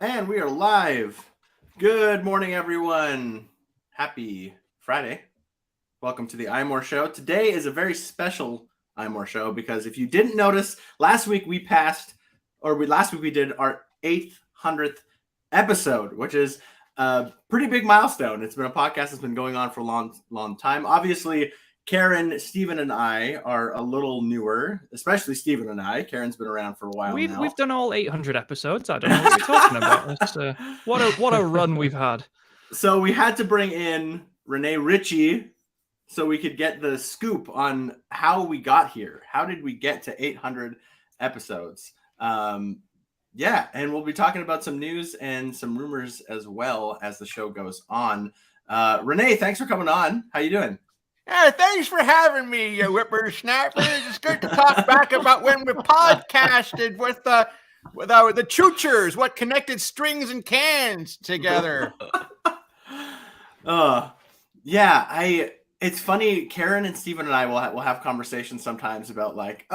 And we are live. Good morning, everyone. Happy Friday. Welcome to the iMore show. Today is a very special iMore show because if you didn't notice, last week we did our 800th episode, which is a pretty big milestone. It's been a podcast that's been going on for a long time. Obviously, Karen, Stephen, and I are a little newer, especially Stephen and I. Karen's been around for a while now. We've done all 800 episodes. I don't know what you're talking about. What a run we've had. So we had to bring in Rene Ritchie so we could get the scoop on how we got here. How did we get to 800 episodes? And we'll be talking about some news and some rumors as well as the show goes on. Rene, thanks for coming on. How you doing? Thanks for having me, you whippersnapper. It's good to talk back about when we podcasted with the choochers, what connected strings and cans together. It's funny. Karen and Stephen and I will have conversations sometimes about some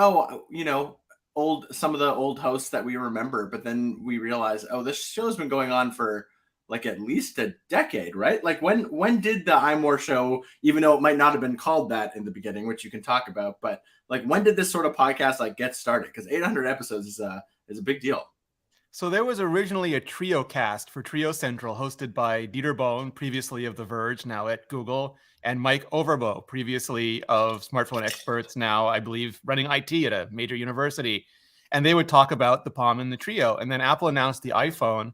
of the old hosts that we remember, but then we realize, this show's been going on for like at least a decade, right? Like when did the iMore show, even though it might not have been called that in the beginning, which you can talk about, but like when did this sort of podcast like get started? Because 800 episodes is a big deal. So there was originally a Trio cast for Trio Central hosted by Dieter Bohn, previously of The Verge, now at Google, and Mike Overbo, previously of Smartphone Experts, now I believe running IT at a major university. And they would talk about the Palm and the Trio. And then Apple announced the iPhone,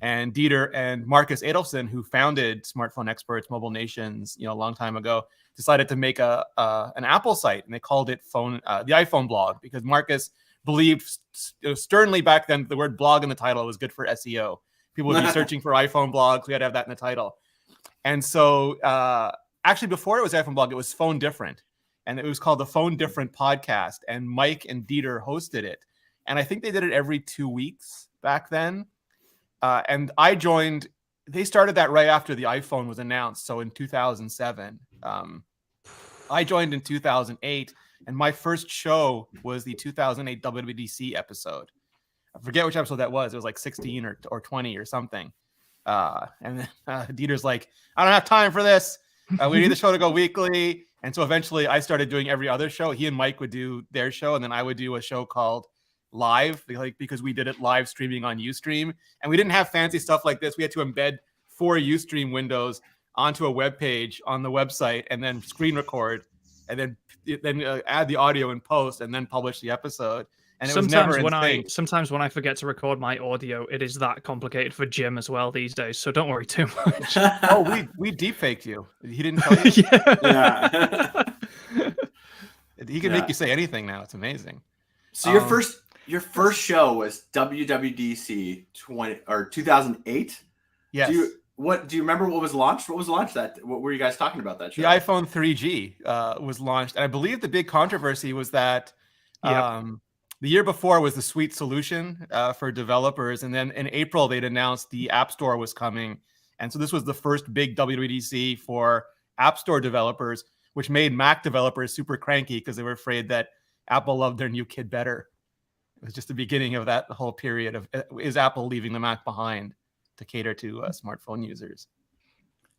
and Dieter and Marcus Adelson, who founded Smartphone Experts, Mobile Nations, a long time ago, decided to make an Apple site, and they called it the iPhone blog, because Marcus believed sternly back then the word blog in the title was good for SEO. People would be searching for iPhone blogs. We had to have that in the title. And so actually before it was iPhone blog, it was Phone Different, and it was called the Phone Different podcast, and Mike and Dieter hosted it. And I think they did it every 2 weeks back then. And I joined, they started that right after the iPhone was announced. So in 2007, I joined in 2008, and my first show was the 2008 WWDC episode. I forget which episode that was. It was like 16 or 20 or something. And then Dieter's like, I don't have time for this. We need the show to go weekly. And so eventually I started doing every other show. He and Mike would do their show, and then I would do a show called Live, because we did it live streaming on Ustream, and we didn't have fancy stuff like this. We had to embed 4 Ustream windows onto a web page on the website, and then screen record, and then add the audio in post, and then publish the episode. And it sometimes was when I forget to record my audio, it is that complicated for Jim as well these days. So don't worry too much. We deepfaked you. He didn't tell you. Yeah. He can make you say anything now. It's amazing. So your first show was WWDC 2008. Yes. Do you remember what was launched? What were you guys talking about that show? The iPhone 3G was launched, and I believe the big controversy was that the year before was the Suite solution for developers, and then in April they'd announced the App Store was coming, and so this was the first big WWDC for App Store developers, which made Mac developers super cranky because they were afraid that Apple loved their new kid better. It was just the beginning of that whole period of, is Apple leaving the Mac behind to cater to smartphone users?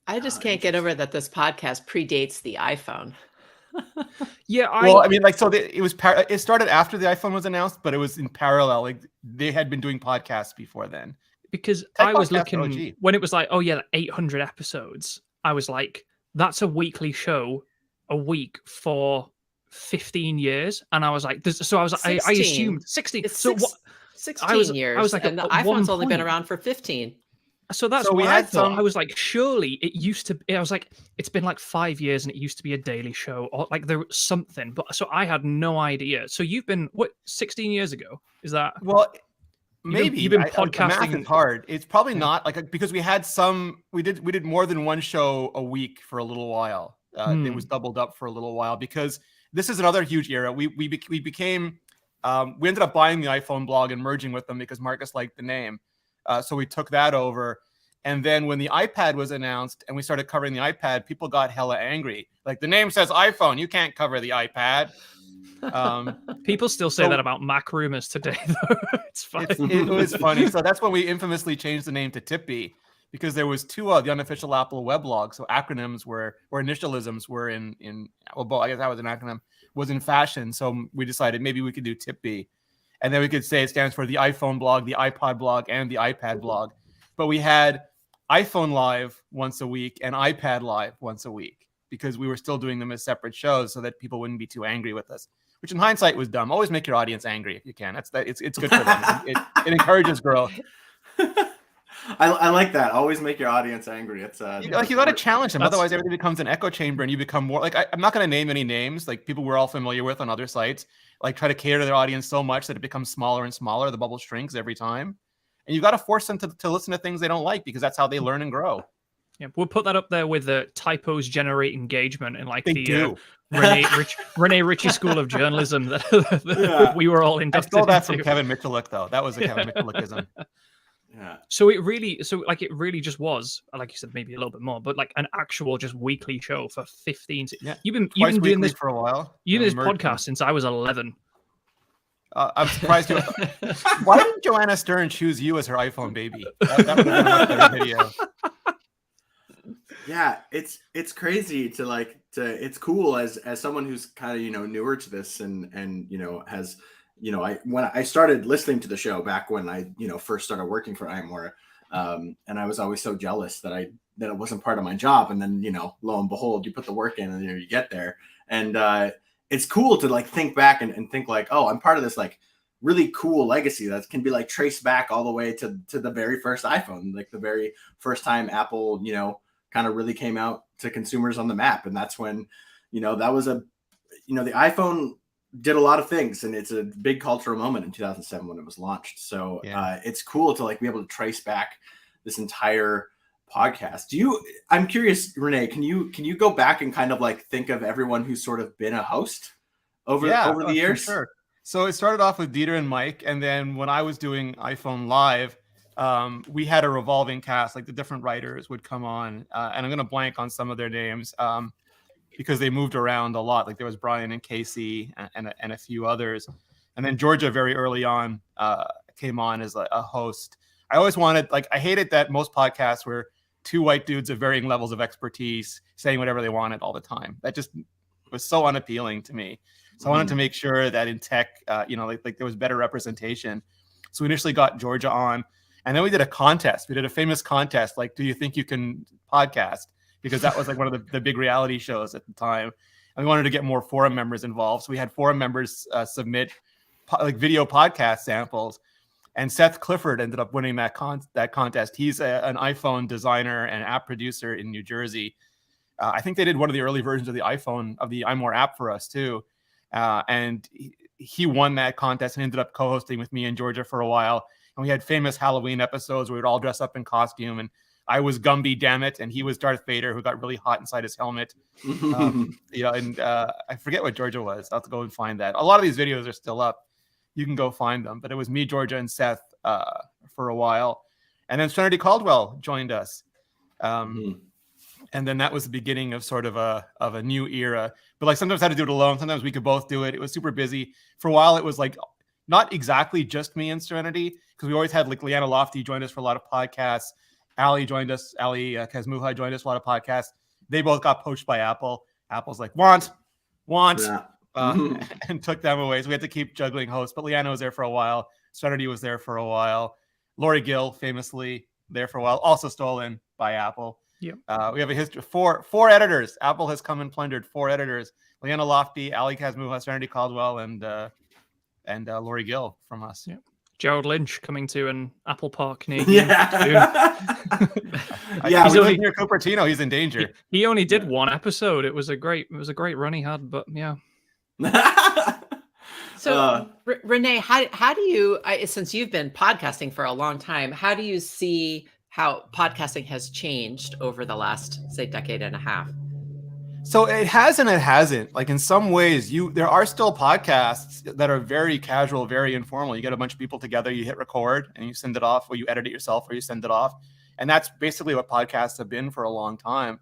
I just can't get over that this podcast predates the iPhone. It started after the iPhone was announced, but it was in parallel. Like they had been doing podcasts before then. Because I was looking when it was like, 800 episodes. I was like, that's a weekly show, a week for 15 years, and I was like, I assumed 16. It's 16 years. I was like, and the iPhone's only been around for 15. So that's what I thought. I was like, surely it used to. I was like, it's been like 5 years, and it used to be a daily show, or like there was something. But so I had no idea. So you've been 16 years ago? Is that maybe you've been podcasting? Math is hard. It's probably not because we had we did more than one show a week for a little while. It was doubled up for a little while because this is another huge era. We became we ended up buying the iPhone blog and merging with them because Marcus liked the name. So we took that over. And then when the iPad was announced and we started covering the iPad, people got hella angry. Like, the name says iPhone. You can't cover the iPad. People still say that about Mac rumors today, though. It's fine. It was funny. So that's when we infamously changed the name to Tippy, because there was two of the unofficial Apple weblog. So acronyms or initialisms were in well, I guess that was an acronym, was in fashion. So we decided maybe we could do Tippy. And then we could say it stands for the iPhone blog, the iPod blog, and the iPad blog. But we had iPhone Live once a week and iPad Live once a week, because we were still doing them as separate shows so that people wouldn't be too angry with us, which in hindsight was dumb. Always make your audience angry if you can. It's good for them. It encourages growth. I like that. Always make your audience angry. It's you got to challenge them. Otherwise, everything becomes an echo chamber, and you become more like I'm not going to name any names, like people we're all familiar with on other sites. Like try to cater to their audience so much that it becomes smaller and smaller. The bubble shrinks every time, and you got to force them to listen to things they don't like, because that's how they learn and grow. Yeah, we'll put that up there with the typos generate engagement and like Rene Ritchie School of Journalism that we were all inducted. I stole that from Kevin Mitchelluk, though. That was a Kevin Mitchellukism. Yeah. So it really just was, like you said, maybe a little bit more, but like an actual just weekly show for 15. Yeah. You've been doing this for a while. You've been this podcast since I was 11. I'm surprised you. Why didn't Joanna Stern choose you as her iPhone baby? That would have been a much better video. Yeah, it's crazy it's cool as someone who's kind of newer to this and has when I started listening to the show back when I first started working for iMore, and I was always so jealous that it wasn't part of my job, and then lo and behold, you put the work in and you get there, and it's cool to think back and think oh, I'm part of this really cool legacy that can be traced back all the way to the very first iPhone, the very first time Apple kind of really came out to consumers on the map. And that's when, that was the iPhone did a lot of things, and it's a big cultural moment in 2007 when it was launched. So it's cool to be able to trace back this entire podcast. I'm curious, Rene, can you go back and kind of think of everyone who's sort of been a host over the years? For sure. So it started off with Dieter and Mike. And then when I was doing iPhone Live, we had a revolving cast, the different writers would come on, and I'm going to blank on some of their names because they moved around a lot. There was Brian and Casey and a few others. And then Georgia very early on came on as a host. I always wanted, I hated that most podcasts were two white dudes of varying levels of expertise saying whatever they wanted all the time. That just was so unappealing to me. So I wanted to make sure that in tech, there was better representation. So we initially got Georgia on. And then we did a contest. We did a famous contest, do you think you can podcast? Because that was one of the big reality shows at the time. And we wanted to get more forum members involved. So we had forum members submit video podcast samples. And Seth Clifford ended up winning that contest. He's an iPhone designer and app producer in New Jersey. I think they did one of the early versions of the iMore app for us too. And he won that contest and ended up co-hosting with me and Georgia for a while. And we had famous Halloween episodes where we'd all dress up in costume, and I was Gumby, damn it, and he was Darth Vader, who got really hot inside his helmet. I forget what Georgia was. I'll have to go and find that. A lot of these videos are still up. You can go find them. But it was me, Georgia, and Seth for a while. And then Serenity Caldwell joined us. And then that was the beginning of sort of a new era. But sometimes I had to do it alone. Sometimes we could both do it. It was super busy. For a while, it was not exactly just me and Serenity, because we always had Leanna Lofty joined us for a lot of podcasts. Ali joined us. Ali Kazmuha joined us for a lot of podcasts. They both got poached by Apple. Apple's want, and took them away. So we had to keep juggling hosts. But Leanna was there for a while. Serenity was there for a while. Lori Gill, famously there for a while, also stolen by Apple. Yep. We have a history of four editors. Apple has come and plundered 4 editors: Leanna Lofty, Ali Kazmuha, Serenity Caldwell, and Lori Gill from us. Yep. Gerald Lynch coming to an Apple Park near he's only near Cupertino. He's in danger. He only did one episode. It was a great run he had, but yeah. So Rene, how do you, since you've been podcasting for a long time, how do you see how podcasting has changed over the last, say, decade and a half? So it has and it hasn't. In some ways, there are still podcasts that are very casual, very informal. You get a bunch of people together, you hit record, and you send it off, or you edit it yourself, or you send it off. And that's basically what podcasts have been for a long time.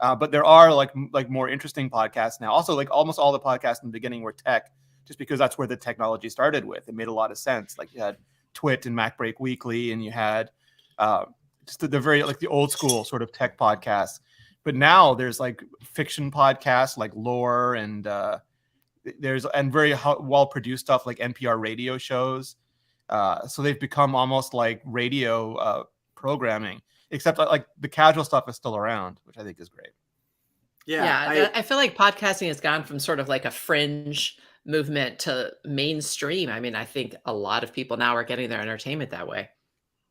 But there are more interesting podcasts now. Also, almost all the podcasts in the beginning were tech. just because that's where the technology started with. It made a lot of sense. Like you had Twit and MacBreak Weekly, and you had just the very like the old school sort of tech podcasts. But now there's like fiction podcasts like Lore, and there's very well produced stuff like NPR radio shows. So they've become almost like radio programming, except like the casual stuff is still around, which I think is great. Yeah, I feel like podcasting has gone from sort of like a fringe movement to mainstream. I mean, I think a lot of people now are getting their entertainment that way.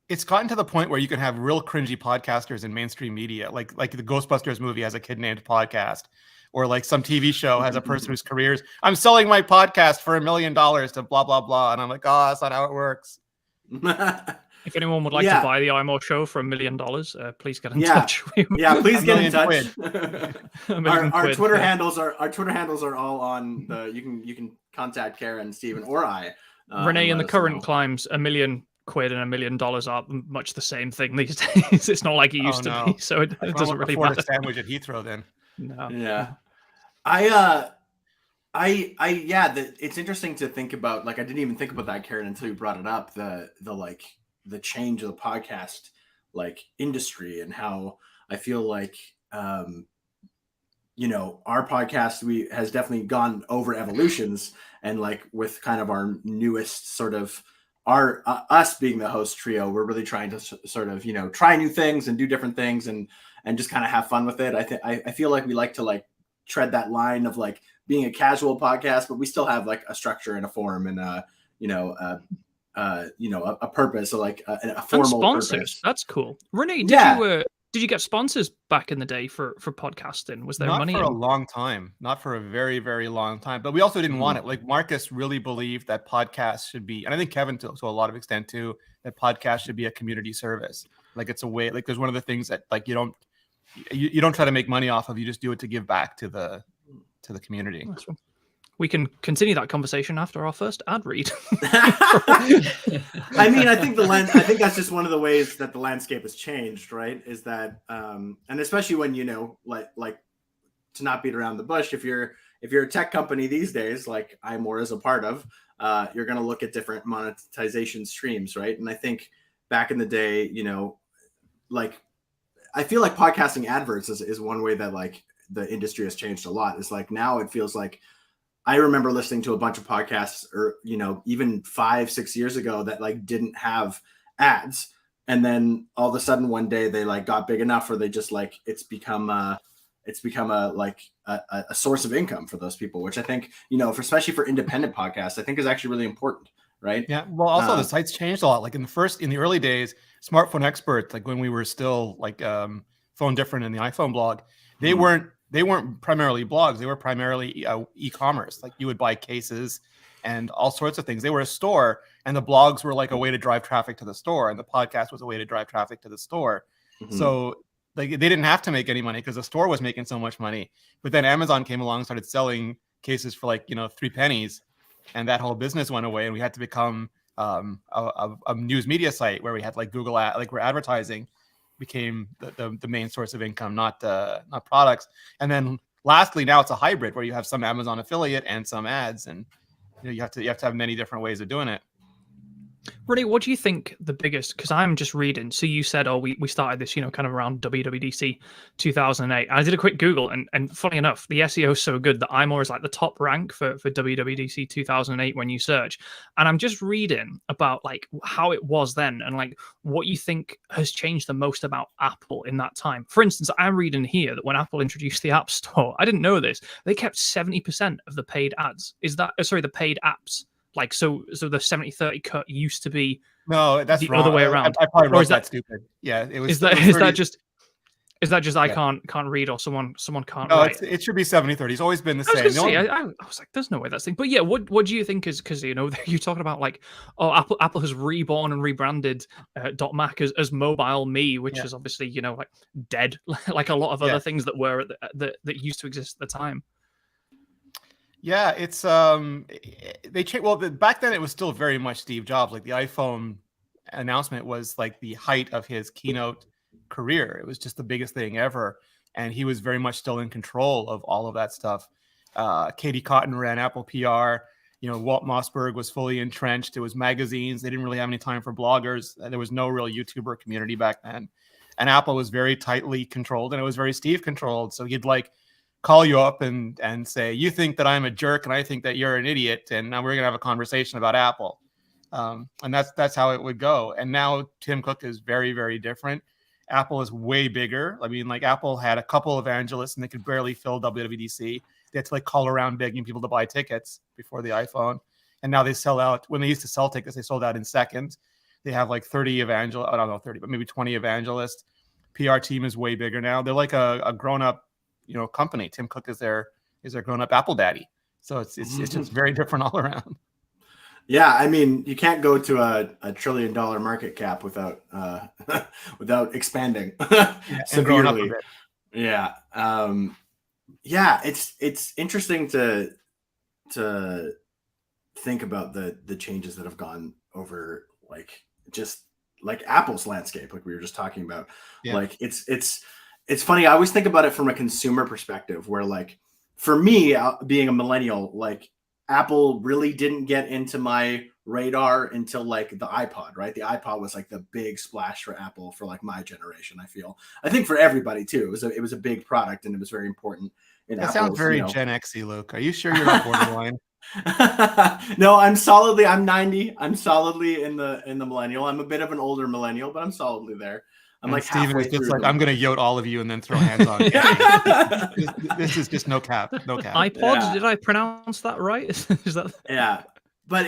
It's gotten to the point where you can have real cringy podcasters in mainstream media, like the Ghostbusters movie has a kid named Podcast, or like some TV show has a person whose careers, I'm selling my podcast for $1 million to blah, blah, blah. And I'm like, oh, that's not how it works. If anyone would like to buy the iMore show for $1 million, please get in touch. Yeah, please get in touch. Our Twitter quid, handles are all on the. You can contact Karen, Stephen, or I. Renee, in the current climes, $1 million and $1 million are much the same thing these days. It's not like it used to be, so it doesn't really matter. A sandwich at Heathrow, then. No. Yeah. It's interesting to think about. Like, I didn't even think about that, Karen, until you brought it up. The change of the podcast like industry, and how I feel like our podcast has definitely gone over evolutions, and like with kind of our newest sort of us being the host trio, we're really trying to sort of try new things and do different things and just kind of have fun with it. I feel like we like to like tread that line of like being a casual podcast, but we still have like a structure and a form and a purpose, so like a formal sponsors. Purpose. That's cool. Renee, did you get sponsors back in the day for podcasting? Was there money? Not for a long time. Not for a very, very long time. But we also didn't want it. Like Marcus really believed that podcasts should be, and I think Kevin to a lot of extent too, that podcasts should be a community service. Like it's a way, like there's one of the things that like you don't try to make money off of. You just do it to give back to the community. We can continue that conversation after our first ad read. I mean, I think that's just one of the ways that the landscape has changed, right? Is that, and especially when like to not beat around the bush, if you're a tech company these days, like iMore is a part of, you're going to look at different monetization streams, right? And I think back in the day, like I feel like podcasting adverts is one way that like the industry has changed a lot. It's like now it feels like. I remember listening to a bunch of podcasts or, even 5-6 years ago that like didn't have ads. And then all of a sudden one day they like got big enough where they just like, it's become a source of income for those people, which I think, especially for independent podcasts, I think is actually really important. Right. Yeah. Well, also the site's changed a lot. Like in the early days, Smartphone Experts, like when we were still like Phone Different in the iPhone blog, they weren't primarily blogs. They were primarily e-commerce. Like you would buy cases and all sorts of things. They were a store, and the blogs were like a way to drive traffic to the store, and the podcast was a way to drive traffic to the store. Mm-hmm. So like they didn't have to make any money because the store was making so much money. But then Amazon came along and started selling cases for like 3 pennies, and that whole business went away, and we had to become a news media site where we had like Google where advertising became the main source of income, not products. And then lastly, now it's a hybrid where you have some Amazon affiliate and some ads, and you have to have many different ways of doing it. Renee, what do you think the biggest, because I'm just reading, so you said, we started this, kind of around WWDC 2008. I did a quick Google, and funny enough, the SEO is so good that iMore is like the top rank for WWDC 2008 when you search. And I'm just reading about like how it was then and like what you think has changed the most about Apple in that time. For instance, I'm reading here that when Apple introduced the App Store, I didn't know this, they kept 70% of the paid ads. The paid apps. Like, so the 70-30 cut used to be that's the wrong. other way around. I probably wrote that stupid. Yeah, it was. Is that just I can't read or someone can't write? No, it should be 70-30. It's always been the same. I was like, there's no way that's thing. But yeah, what do you think is, because you're talking about like, Apple has reborn and rebranded .Mac as Mobile Me, which is obviously like dead, like a lot of other things that were that used to exist at the time. Yeah, it's they changed. Well, back then it was still very much Steve Jobs. Like the iPhone announcement was like the height of his keynote career. It was just the biggest thing ever, and he was very much still in control of all of that stuff. Katie Cotton ran Apple PR. Walt Mossberg was fully entrenched. It was magazines. They didn't really have any time for bloggers. There was no real YouTuber community back then. And Apple was very tightly controlled, and it was very Steve controlled. So he'd like call you up and say, you think that I'm a jerk and I think that you're an idiot. And now we're going to have a conversation about Apple. And that's how it would go. And now Tim Cook is very, very different. Apple is way bigger. I mean, like Apple had a couple evangelists and they could barely fill WWDC. They had to like call around begging people to buy tickets before the iPhone. And now they sell out. When they used to sell tickets, they sold out in seconds. They have like 30 evangelists. I don't know, 30, but maybe 20 evangelists. PR team is way bigger now. They're like a grown-up, company. Tim Cook is their grown-up Apple daddy. So it's just very different all around. Yeah, I mean, you can't go to a $1 trillion market cap without without expanding severely. Yeah, it's interesting to think about the changes that have gone over, like just like Apple's landscape, like we were just talking about. Yeah. Like it's funny. I always think about it from a consumer perspective, where like for me, being a millennial, like Apple really didn't get into my radar until like the iPod, right? The iPod was like the big splash for Apple for like my generation. I think for everybody too. It was a big product and it was very important. That sounds very Gen X-y, Luke. Are you sure you're not borderline? No, I'm 90. I'm solidly in the millennial. I'm a bit of an older millennial, but I'm solidly there. I'm like Steven is just like, I'm going to yote all of you and then throw hands on you. This is just no cap. iPod, yeah. Did I pronounce that right? Is that? Yeah, but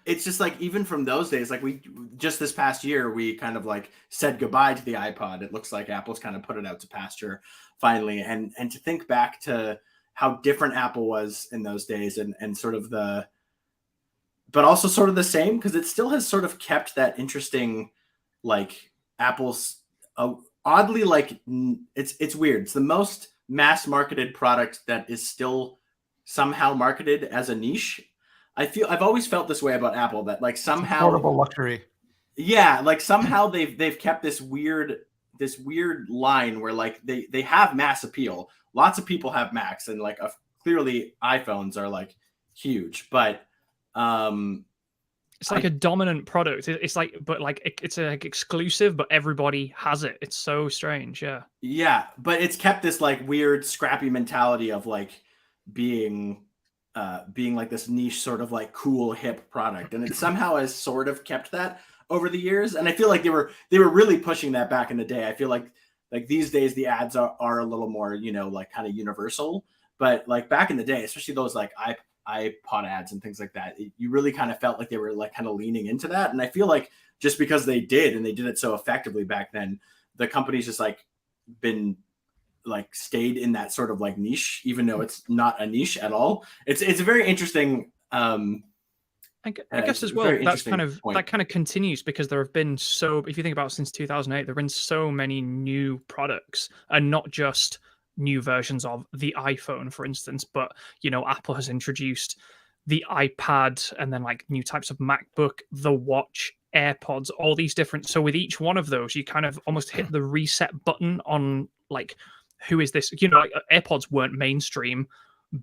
it's just like, even from those days, like we just this past year, we kind of like said goodbye to the iPod. It looks like Apple's kind of put it out to pasture finally. And to think back to how different Apple was in those days and sort of but also sort of the same, because it still has sort of kept that interesting, like Apple's oddly, like it's weird. It's the most mass marketed product that is still somehow marketed as a niche. I've always felt this way about Apple, that like somehow horrible luxury. Yeah, like somehow they've kept this weird line where like they have mass appeal. Lots of people have Macs, and like clearly iPhones are like huge, but it's like a dominant product. It's like, but like it's like exclusive, but everybody has it. It's so strange. Yeah, but it's kept this like weird scrappy mentality of like being like this niche sort of like cool hip product, and it somehow has sort of kept that over the years. And I feel like they were really pushing that back in the day. I feel like these days the ads are a little more, like kind of universal, but like back in the day, especially those like iPod ads and things like that, you really kind of felt like they were like kind of leaning into that. And I feel like just because they did it so effectively back then, the company's just like been like stayed in that sort of like niche, even though it's not a niche at all. It's a very interesting I guess as well, that's that kind of continues, because there have been if you think about since 2008, there have been so many new products, and not just new versions of the iPhone, for instance, but Apple has introduced the iPad, and then like new types of MacBook, the Watch, AirPods, all these different. So with each one of those, you kind of almost hit the reset button on like, who is this? Like AirPods weren't mainstream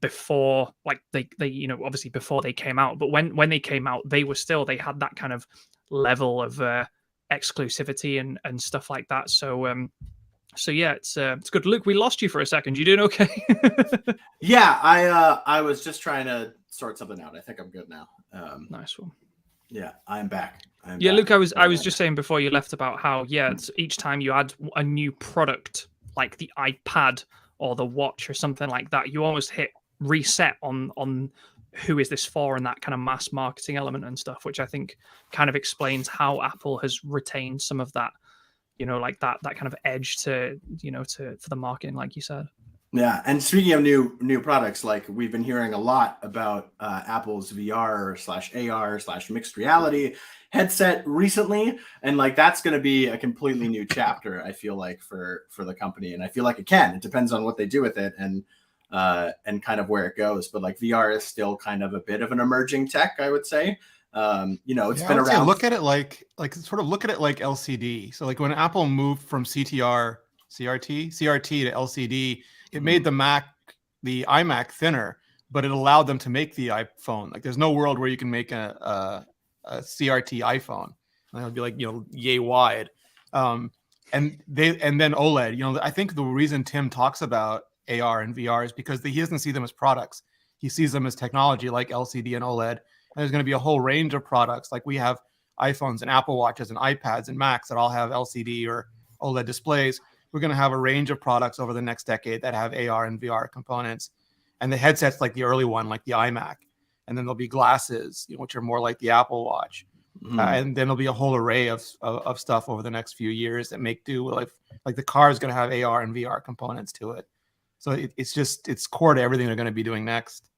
before, like they obviously before they came out, but when they came out, they had that kind of level of exclusivity and stuff like that. So yeah, it's good. Luke, we lost you for a second. You doing okay? Yeah, I was just trying to sort something out. I think I'm good now. Nice one. Yeah, I'm back. Luke, I was just saying before you left about how it's each time you add a new product, like the iPad or the Watch or something like that, you almost hit reset on who is this for, and that kind of mass marketing element and stuff, which I think kind of explains how Apple has retained some of that, like that kind of edge to for the marketing, like you said. Yeah, and speaking of new products, like we've been hearing a lot about Apple's VR/AR/mixed reality headset recently, and like that's going to be a completely new chapter, I feel like, for the company. And I feel like it depends on what they do with it and kind of where it goes. But like VR is still kind of a bit of an emerging tech, I would say. It's been around. Look at it like LCD. So like when Apple moved from CRT to LCD, it made the iMac thinner, but it allowed them to make the iPhone. Like there's no world where you can make a CRT iPhone. And it would be like, yay wide. And then OLED, I think the reason Tim talks about AR and VR is because he doesn't see them as products. He sees them as technology like LCD and OLED. And there's going to be a whole range of products. Like we have iPhones and Apple Watches and iPads and Macs that all have LCD or OLED displays. We're going to have a range of products over the next decade that have AR and VR components. And the headsets like the early one, like the iMac. And then there'll be glasses, which are more like the Apple Watch. Mm-hmm. And then there'll be a whole array of stuff over the next few years that make do with like the car is going to have AR and VR components to it. So it's core to everything they're going to be doing next.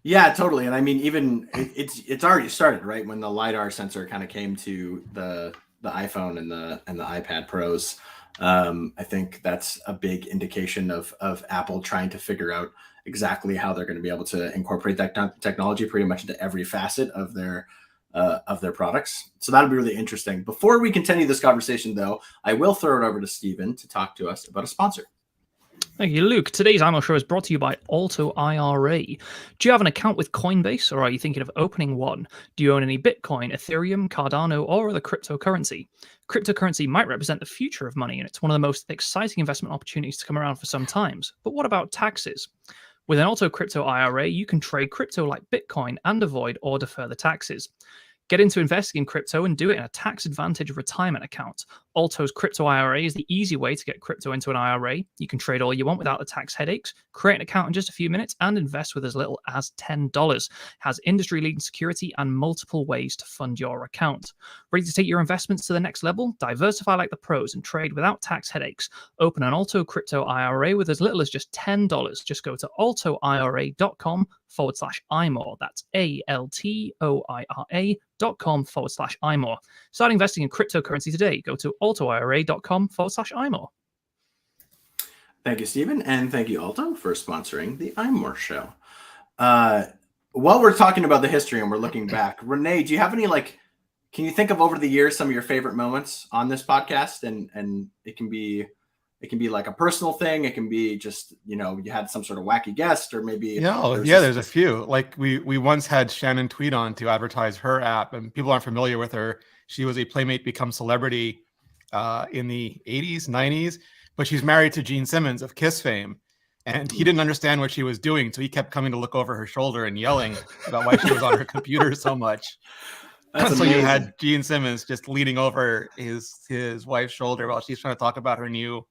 Yeah, totally. And I mean, even it's already started, right? When the LiDAR sensor kind of came to the iPhone and the iPad Pros. I think that's a big indication of Apple trying to figure out exactly how they're going to be able to incorporate that technology pretty much into every facet of their products. So that'll be really interesting. Before we continue this conversation, though, I will throw it over to Stephen to talk to us about a sponsor. Thank you, Luke. Today's iMore show is brought to you by Auto IRA. Do you have an account with Coinbase, or are you thinking of opening one? Do you own any Bitcoin, Ethereum, Cardano, or other cryptocurrency? Cryptocurrency might represent the future of money, and it's one of the most exciting investment opportunities to come around for some times. But what about taxes? With an Auto Crypto IRA, you can trade crypto like Bitcoin and avoid or defer the taxes. Get into investing in crypto and do it in a tax-advantaged retirement account. Alto's Crypto IRA is the easy way to get crypto into an IRA. You can trade all you want without the tax headaches, create an account in just a few minutes, and invest with as little as $10. It has industry-leading security and multiple ways to fund your account. Ready to take your investments to the next level? Diversify like the pros and trade without tax headaches. Open an Alto Crypto IRA with as little as just $10. Just go to altoira.com/iMore. That's ALTOIRA.com/iMore. Start investing in cryptocurrency today. Go to altoira.com/iMore. Thank you, Stephen, and thank you, Alto, for sponsoring the iMore show. While we're talking about the history and we're looking back, Rene, do you have any can you think of over the years some of your favorite moments on this podcast? And it can be like a personal thing. It can be just, you had some sort of wacky guest, or maybe there's a few. Like we once had Shannon Tweed on to advertise her app, and people aren't familiar with her. She was a Playmate Become Celebrity in the 80s, 90s, but she's married to Gene Simmons of Kiss fame. And he didn't understand what she was doing, so he kept coming to look over her shoulder and yelling about why she was on her computer so much. So you had Gene Simmons just leaning over his wife's shoulder while she's trying to talk about her new,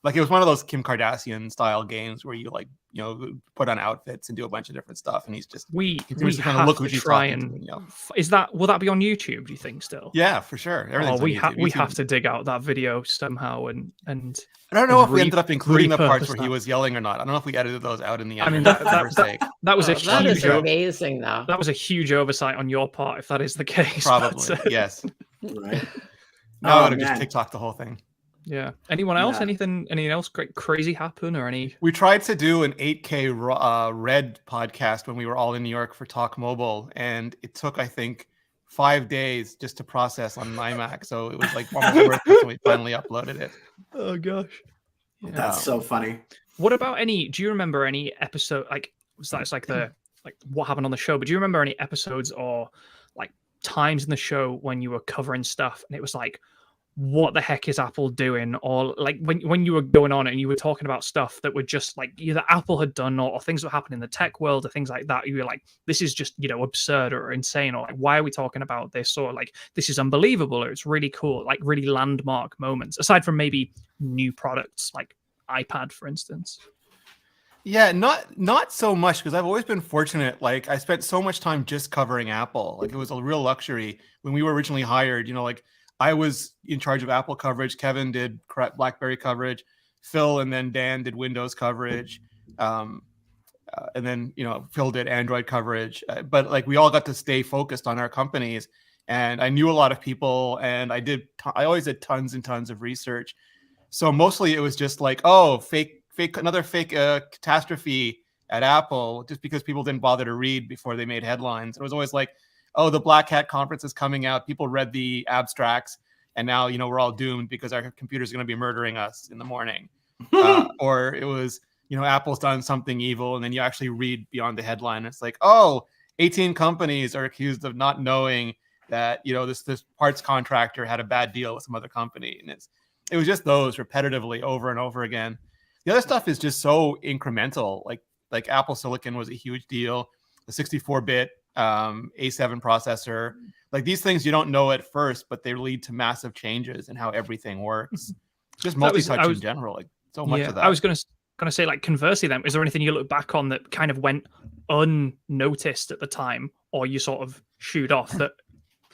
it was one of those Kim Kardashian style games where you put on outfits and do a bunch of different stuff, and he's just we kind of look who she's talking to. Will that be on YouTube, do you think, still? Yeah, for sure. We have to dig out that video somehow and I don't know if we ended up including the parts where he was yelling or not. I don't know if we edited those out in the end. I mean, that was that is amazing, though. That was a huge oversight on your part, if that is the case. Probably, yes. Right. Now I would have just TikTok the whole thing. Yeah. Anyone else? Yeah. Anything else crazy happen, or any? We tried to do an 8K Red podcast when we were all in New York for Talk Mobile, and it took, I think, 5 days just to process on my Mac. So it was almost worth it when we finally uploaded it. Oh gosh, yeah. That's so funny. What about do you remember any episode that's what happened on the show? But do you remember any episodes or times in the show when you were covering stuff and it was what the heck is Apple doing? Or when you were going on and you were talking about stuff that were just either Apple had done or things that happened in the tech world or things like that, you were this is just absurd or insane, or why are we talking about this, or this is unbelievable, or it's really cool, really landmark moments aside from maybe new products like iPad, for instance. Yeah, not so much, because I've always been fortunate. I spent so much time just covering Apple. It was a real luxury when we were originally hired. I was in charge of Apple coverage. Kevin did BlackBerry coverage. Phil and then Dan did Windows coverage. And then, Phil did Android coverage. But we all got to stay focused on our companies. And I knew a lot of people, and I always did tons and tons of research. So mostly it was just another fake catastrophe at Apple, just because people didn't bother to read before they made headlines. It was always the Black Hat conference is coming out. People read the abstracts, and now, we're all doomed because our computer's going to be murdering us in the morning. Or it was, Apple's done something evil, and then you actually read beyond the headline. And it's like, oh, 18 companies are accused of not knowing that, this parts contractor had a bad deal with some other company. And it was just those repetitively over and over again. The other stuff is just so incremental. Like Apple Silicon was a huge deal. The 64-bit A7 processor, like these things you don't know at first, but they lead to massive changes in how everything works. Just multi-touch in general, like so much of that. I was going to say, like, conversely then, is there anything you look back on that kind of went unnoticed at the time, or you sort of shooed off that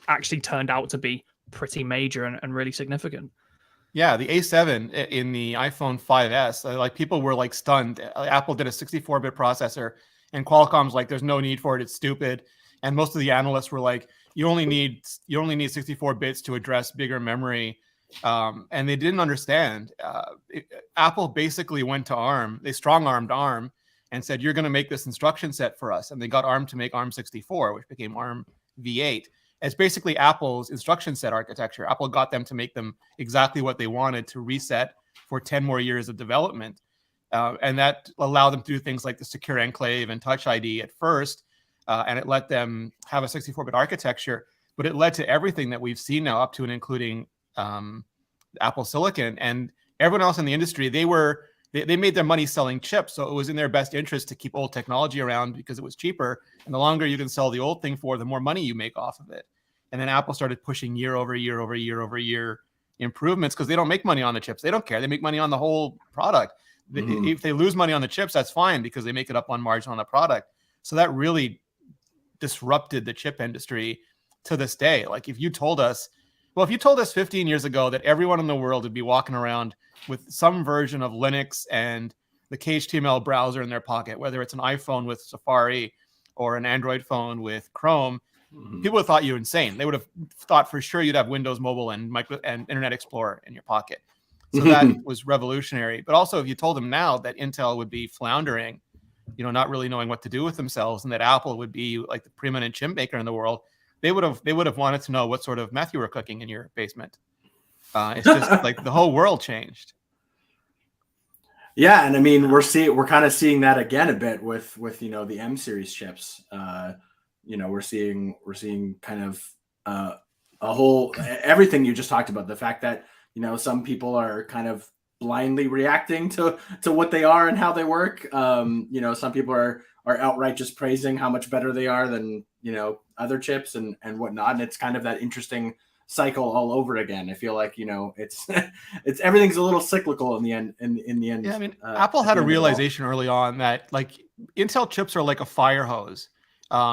actually turned out to be pretty major and really significant? Yeah, the A7 in the iPhone 5S, like people were like stunned. Apple did a 64-bit processor, and Qualcomm's like, there's no need for it. It's stupid. And most of the analysts were like, you only need 64 bits to address bigger memory. And they didn't understand. Apple basically went to ARM. They strong-armed ARM and said, you're going to make this instruction set for us. And they got ARM to make ARM 64, which became ARM V8. It's basically Apple's instruction set architecture. Apple got them to make them exactly what they wanted to reset for 10 more years of development. And that allowed them to do things like the secure enclave and Touch ID at first. And it let them have a 64-bit architecture. But it led to everything that we've seen now, up to and including Apple Silicon. And everyone else in the industry, they made their money selling chips. So it was in their best interest to keep old technology around because it was cheaper. And the longer you can sell the old thing for, the more money you make off of it. And then Apple started pushing year over year over year over year improvements, because they don't make money on the chips. They don't care. They make money on the whole product. If they lose money on the chips, that's fine, because they make it up on margin on the product. So that really disrupted the chip industry to this day. Like if you told us 15 years ago that everyone in the world would be walking around with some version of Linux and the KHTML browser in their pocket, whether it's an iPhone with Safari or an Android phone with Chrome, people would have thought you were insane. They would have thought for sure you'd have Windows Mobile and Internet Explorer in your pocket. So that was revolutionary. But also, if you told them now that Intel would be floundering, not really knowing what to do with themselves, and that Apple would be like the preeminent chip maker in the world, they would have wanted to know what sort of meth you were cooking in your basement. It's just like the whole world changed. Yeah, and I mean we're kind of seeing that again a bit with the M series chips. We're seeing kind of a whole everything you just talked about. The fact that some people are kind of blindly reacting to what they are and how they work. Some people are outright just praising how much better they are than other chips and whatnot. And it's kind of that interesting cycle all over again. I feel like it's everything's a little cyclical in the end. In the end, yeah. I mean, Apple had a realization early on that like Intel chips are like a fire hose.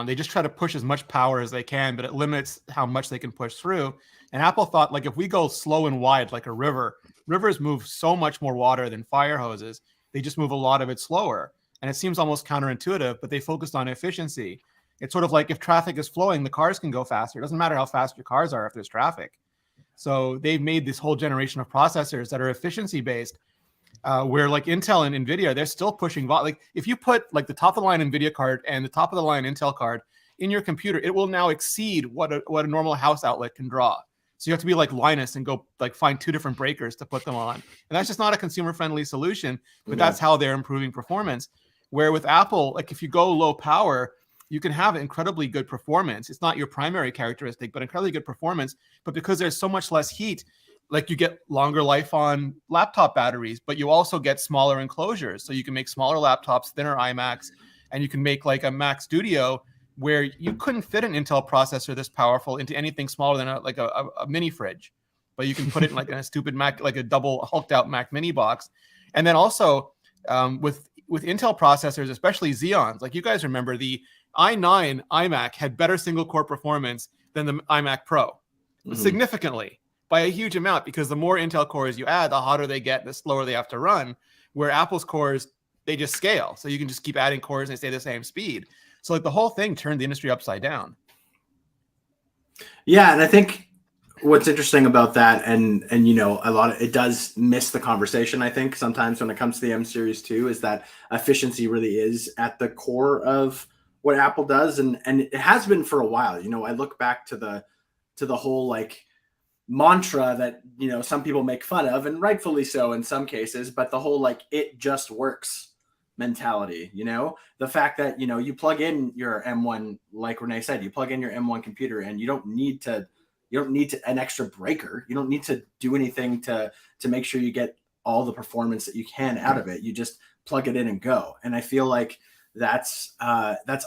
They just try to push as much power as they can, but it limits how much they can push through. And Apple thought, like, if we go slow and wide like a river, rivers move so much more water than fire hoses. They just move a lot of it slower. And it seems almost counterintuitive, but they focused on efficiency. It's sort of like if traffic is flowing, the cars can go faster. It doesn't matter how fast your cars are if there's traffic. So they've made this whole generation of processors that are efficiency based, where like Intel and NVIDIA, they're still pushing. Like if you put like the top of the line NVIDIA card and the top of the line Intel card in your computer, it will now exceed what a normal house outlet can draw. So you have to be like Linus and go like find two different breakers to put them on. And that's just not a consumer friendly solution, but that's how they're improving performance. Where with Apple, like if you go low power, you can have incredibly good performance. It's not your primary characteristic, but incredibly good performance. But because there's so much less heat, like you get longer life on laptop batteries, but you also get smaller enclosures. So you can make smaller laptops, thinner iMacs, and you can make like a Mac Studio where you couldn't fit an Intel processor this powerful into anything smaller than a mini fridge. But you can put it in like in a stupid Mac, like a double hulked out Mac mini box. And then also with Intel processors, especially Xeons, like you guys remember the i9 iMac had better single core performance than the iMac Pro, significantly, by a huge amount, because the more Intel cores you add, the hotter they get, the slower they have to run, where Apple's cores, they just scale. So you can just keep adding cores and they stay the same speed. So like the whole thing turned the industry upside down. Yeah, and I think what's interesting about that, and a lot of it does miss the conversation, I think, sometimes when it comes to the M series too, is that efficiency really is at the core of what Apple does, and it has been for a while. I look back to the whole like mantra that some people make fun of, and rightfully so in some cases, but the whole like it just works mentality. The fact that you plug in your M1, like Rene said, you plug in your M1 computer, and you don't need an extra breaker. You don't need to do anything to make sure you get all the performance that you can out of it. You just plug it in and go. And I feel like that's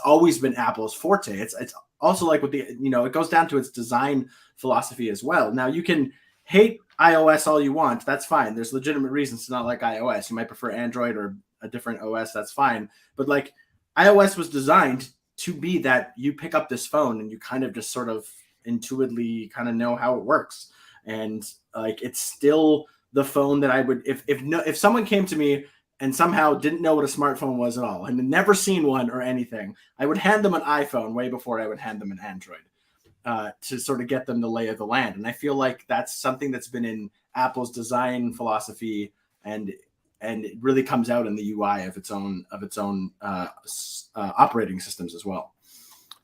always been Apple's forte. It's also like with the, it goes down to its design philosophy as well. Now, you can hate iOS all you want. That's fine. There's legitimate reasons to not like iOS. You might prefer Android or a different OS. That's fine. But like, iOS was designed to be that you pick up this phone and you kind of just sort of intuitively kind of know how it works. And like, it's still the phone that I would, if someone came to me and somehow didn't know what a smartphone was at all and had never seen one or anything, I would hand them an iPhone way before I would hand them an Android, to sort of get them the lay of the land. And I feel like that's something that's been in Apple's design philosophy, and it really comes out in the UI of its own operating systems as well.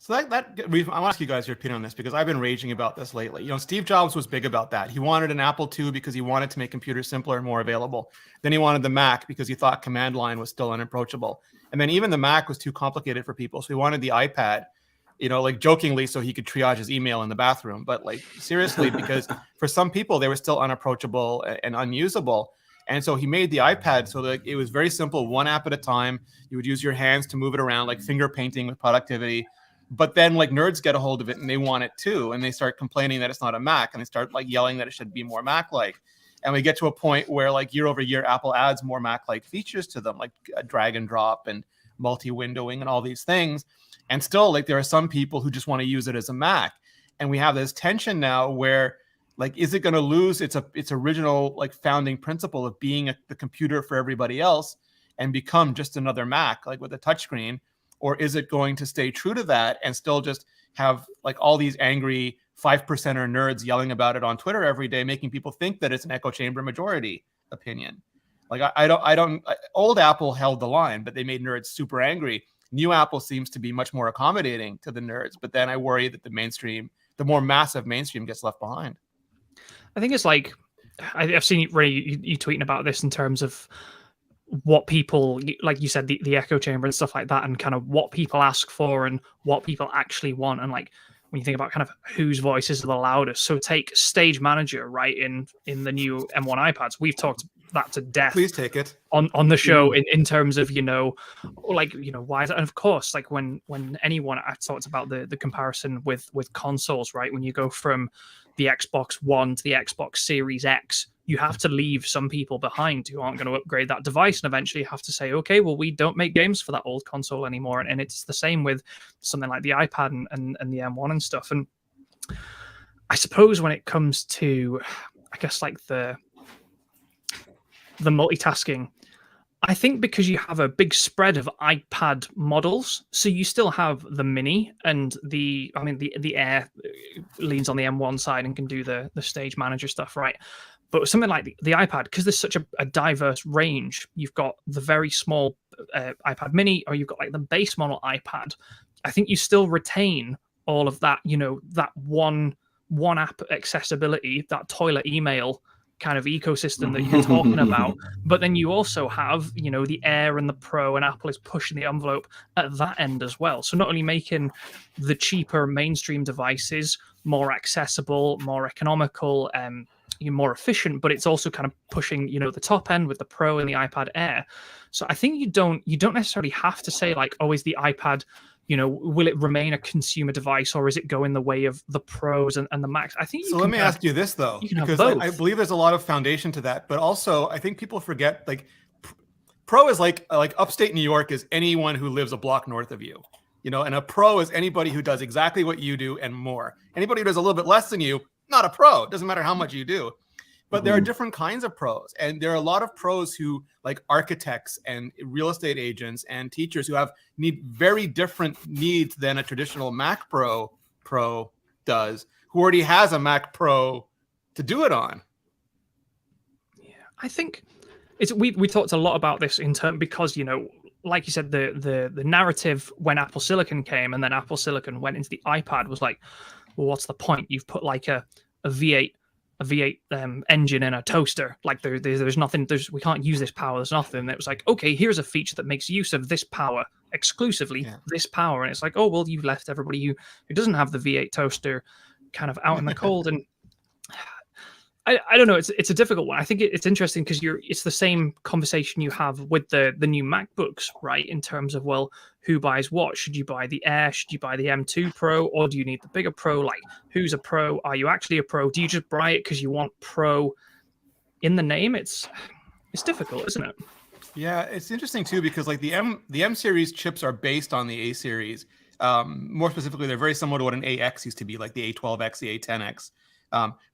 So I want to ask you guys your opinion on this, because I've been raging about this lately. Steve Jobs was big about that. He wanted an Apple II because he wanted to make computers simpler and more available. Then he wanted the Mac because he thought command line was still unapproachable. And then even the Mac was too complicated for people. So he wanted the iPad, like jokingly, so he could triage his email in the bathroom. But like seriously, because for some people, they were still unapproachable and unusable. And so he made the iPad so that it was very simple, one app at a time. You would use your hands to move it around, like finger painting with productivity. But then like nerds get a hold of it and they want it too. And they start complaining that it's not a Mac, and they start like yelling that it should be more Mac-like. And we get to a point where like year over year, Apple adds more Mac-like features to them, like drag and drop and multi-windowing and all these things. And still, like, there are some people who just want to use it as a Mac. And we have this tension now where, like, is it going to lose its original like founding principle of being the computer for everybody else and become just another Mac, like with a touchscreen? Or is it going to stay true to that and still just have like all these angry 5%er nerds yelling about it on Twitter every day, making people think that it's an echo chamber majority opinion? Like, I don't. Old Apple held the line, but they made nerds super angry. New Apple seems to be much more accommodating to the nerds, but then I worry that the more massive mainstream gets left behind. I think it's like, I've seen you tweeting about this in terms of what people, like you said, the echo chamber and stuff like that, and kind of what people ask for and what people actually want. And like, when you think about kind of whose voices are the loudest, so take Stage Manager, right, in the new M1 iPads. We've talked that to death. Please take it on the show in terms of why is that? And of course, like when anyone talks about the comparison with consoles, right, when you go from the Xbox One to the Xbox Series X, you have to leave some people behind who aren't going to upgrade that device, and eventually you have to say, okay, well, we don't make games for that old console anymore. And it's the same with something like the iPad and the M1 and stuff. And I suppose when it comes to, I guess, like the multitasking, I think because you have a big spread of iPad models, so you still have the Mini and the Air leans on the M1 side and can do the Stage Manager stuff, right? But something like the iPad, because there's such a diverse range, you've got the very small iPad Mini, or you've got like the base model iPad. I think you still retain all of that, that one app accessibility, that toilet email kind of ecosystem that you're talking about. But then you also have, the Air and the Pro, and Apple is pushing the envelope at that end as well. So not only making the cheaper mainstream devices more accessible, more economical, more efficient, but it's also kind of pushing, the top end with the Pro and the iPad Air. So I think you don't necessarily have to say like, oh, is the iPad, will it remain a consumer device, or is it going the way of the Pros and the Macs? I think. Let me ask you this though, because I believe there's a lot of foundation to that, but also I think people forget like Pro is like upstate New York is anyone who lives a block north of you, and a Pro is anybody who does exactly what you do and more. Anybody who does a little bit less than you, not a Pro. It doesn't matter how much you do. But there are different kinds of pros, and there are a lot of pros who, like architects and real estate agents and teachers, who need very different needs than a traditional Mac Pro does, who already has a Mac Pro to do it on. Yeah, I think we talked a lot about this in terms because like you said, the narrative when Apple Silicon came and then Apple Silicon went into the iPad was like, well, what's the point? You've put like a V8 V8 engine in a toaster. Like there's nothing. We can't use this power. There's nothing. It was like, okay, here's a feature that makes use of this power exclusively. Yeah. This power, and it's like, oh well, you've left everybody who doesn't have the V8 toaster kind of out in the cold. And I don't know. It's a difficult one. I think it's interesting because it's the same conversation you have with the new MacBooks, right? In terms of, well, who buys what? Should you buy the Air? Should you buy the M2 Pro? Or do you need the bigger Pro? Like, who's a Pro? Are you actually a Pro? Do you just buy it because you want Pro in the name? It's difficult, isn't it? Yeah, it's interesting too because like the M series chips are based on the A series. More specifically, they're very similar to what an AX used to be, like the A12X, the A10X.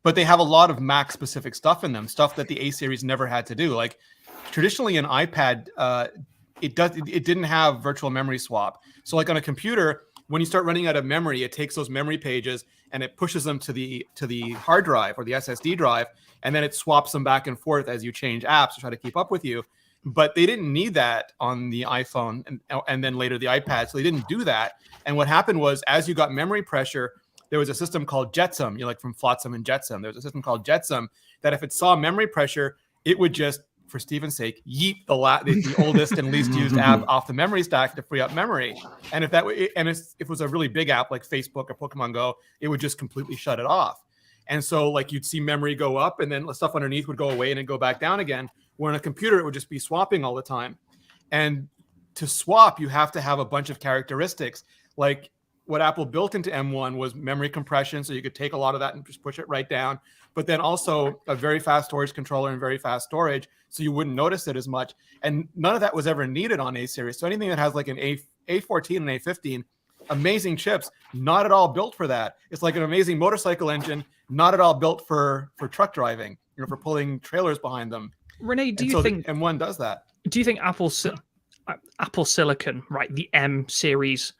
But they have a lot of Mac specific stuff in them, stuff that the A series never had to do. Like traditionally an iPad, it didn't have virtual memory swap. So like on a computer, when you start running out of memory, it takes those memory pages and it pushes them to the hard drive or the SSD drive, and then it swaps them back and forth as you change apps to try to keep up with you. But they didn't need that on the iPhone and then later the iPad, so they didn't do that. And what happened was, as you got memory pressure, there was a system called Jetsam, like from Flotsam and Jetsam. There was a system called Jetsam that if it saw memory pressure, it would just, for Stephen's sake, yeet the oldest and least used app off the memory stack to free up memory. And if it was a really big app like Facebook or Pokemon Go, it would just completely shut it off. And so like you'd see memory go up and then the stuff underneath would go away and then go back down again. Where on a computer, it would just be swapping all the time. And to swap, you have to have a bunch of characteristics. Like what Apple built into M1 was memory compression, so you could take a lot of that and just push it right down. But then also a very fast storage controller and very fast storage, so you wouldn't notice it as much. And none of that was ever needed on A series. So anything that has like an A14 and A15, amazing chips, not at all built for that. It's like an amazing motorcycle engine, not at all built for truck driving, for pulling trailers behind them. Rene, do you think M1 does that? Do you think Apple Silicon, right, the M series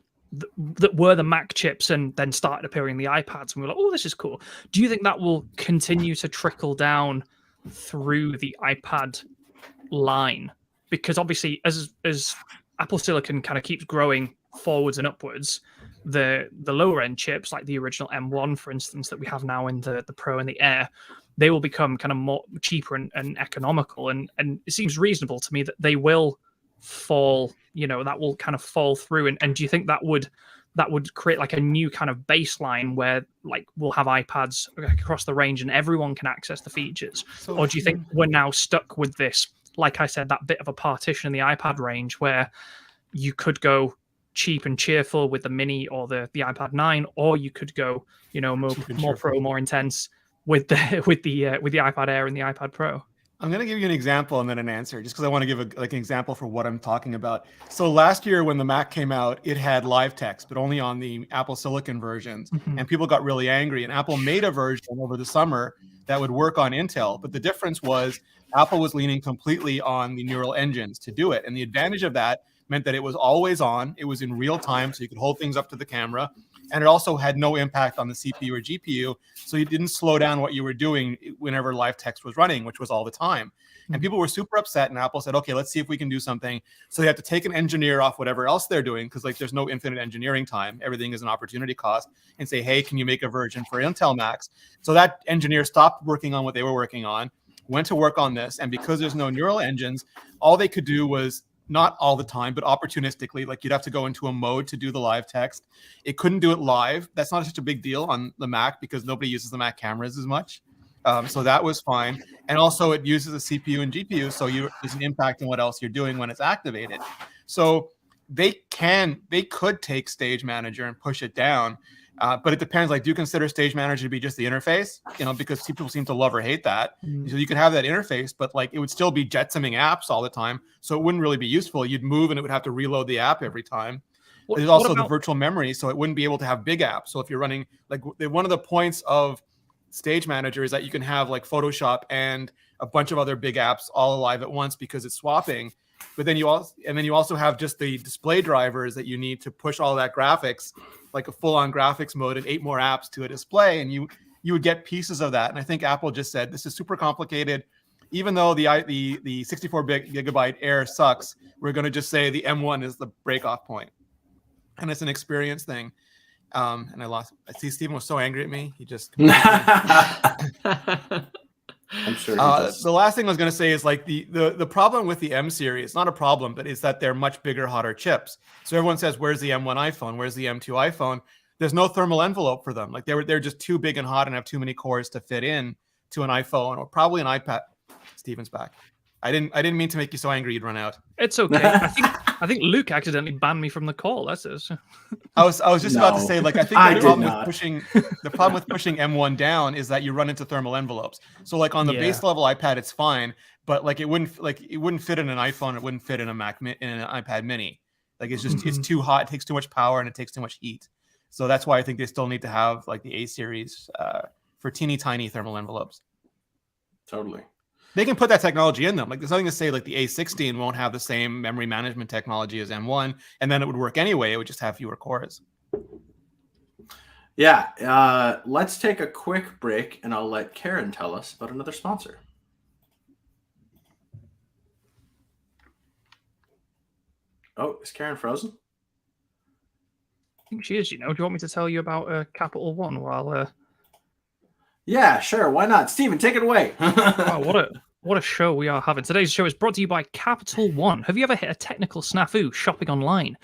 that were the Mac chips and then started appearing the iPads, and we were like, oh, this is cool. Do you think that will continue to trickle down through the iPad line? Because obviously, as Apple Silicon kind of keeps growing forwards and upwards, the lower end chips, like the original M1, for instance, that we have now in the Pro and the Air, they will become kind of more cheaper and economical. And it seems reasonable to me that they will fall, that will kind of fall through. And do you think that would create like a new kind of baseline where like we'll have iPads across the range and everyone can access the features? Or do you think we're now stuck with this, like I said, that bit of a partition in the iPad range where you could go cheap and cheerful with the mini or the iPad 9, or you could go, more pro, more intense with the iPad Air and the iPad Pro? I'm going to give you an example and then an answer, just because I want to give an example for what I'm talking about. So last year when the Mac came out, it had live text, but only on the Apple Silicon versions. Mm-hmm. And people got really angry. And Apple made a version over the summer that would work on Intel. But the difference was Apple was leaning completely on the neural engines to do it. And the advantage of that meant that it was always on. It was in real time, so you could hold things up to the camera. And it also had no impact on the CPU or GPU, so you didn't slow down what you were doing whenever live text was running, which was all the time. And people were super upset, and Apple said, okay, let's see if we can do something. So they have to take an engineer off whatever else they're doing, because like there's no infinite engineering time. Everything is an opportunity cost, and say, hey, can you make a version for Intel Macs? So that engineer stopped working on what they were working on, went to work on this, and because there's no neural engines, all they could do was, not all the time, but opportunistically, like you'd have to go into a mode to do the live text. It couldn't do it live. That's not such a big deal on the Mac because nobody uses the Mac cameras as much. So that was fine. And also it uses the CPU and GPU, so there's an impact on what else you're doing when it's activated. So they could take Stage Manager and push it down. But it depends. Like, do you consider Stage Manager to be just the interface? Because people seem to love or hate that. So you could have that interface, but like it would still be jetsoning apps all the time. So it wouldn't really be useful. You'd move and it would have to reload the app every time. There's also the virtual memory, so it wouldn't be able to have big apps. So if you're running, like one of the points of Stage Manager is that you can have like Photoshop and a bunch of other big apps all alive at once because it's swapping. But then you also have just the display drivers that you need to push all that graphics, like a full-on graphics mode and 8 more apps to a display, and you would get pieces of that. And I think Apple just said this is super complicated. Even though the 64 gigabyte Air sucks, we're going to just say the M1 is the breakoff point, and it's an experience thing. And I lost. I see Stephen was so angry at me. He just. I'm sure. The last thing I was going to say is like the problem with the M series, not a problem, but is that they're much bigger, hotter chips. So everyone says, "Where's the M1 iPhone? Where's the M2 iPhone?" There's no thermal envelope for them. Like they're just too big and hot and have too many cores to fit in to an iPhone or probably an iPad. Stephen's back. I didn't mean to make you so angry you'd run out. It's okay. I think Luke accidentally banned me from the call. That's it. I was just about to say, like, I think the problem with pushing M1 down is that you run into thermal envelopes. So like on the base level iPad, it's fine, but like it wouldn't fit in an iPhone. It wouldn't fit in an iPad Mini. Like it's just it's too hot. It takes too much power and it takes too much heat. So that's why I think they still need to have like the A series for teeny tiny thermal envelopes. Totally. They can put that technology in them. Like there's nothing to say like the A16 won't have the same memory management technology as M1, and then it would work anyway. It would just have fewer cores. Yeah. Let's take a quick break, and I'll let Karen tell us about another sponsor. Oh, is Karen frozen? I think she is. Do you want me to tell you about Capital One while? Yeah, sure. Why not? Steven, take it away. Wow, what a show we are having. Today's show is brought to you by Capital One. Have you ever hit a technical snafu shopping online?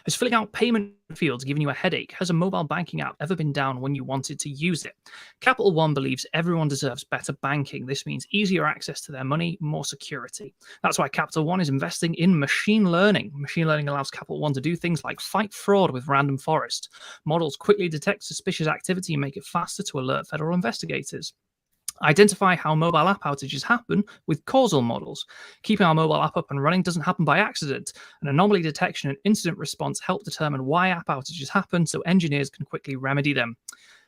Has filling out payment fields given you a headache? Has a mobile banking app ever been down when you wanted to use it? Capital One believes everyone deserves better banking. This means easier access to their money, more security. That's why Capital One is investing in machine learning. Machine learning allows Capital One to do things like fight fraud with random forest. Models quickly detect suspicious activity and make it faster to alert federal investigators. Identify how mobile app outages happen with causal models. Keeping our mobile app up and running doesn't happen by accident. An anomaly detection and incident response help determine why app outages happen so engineers can quickly remedy them.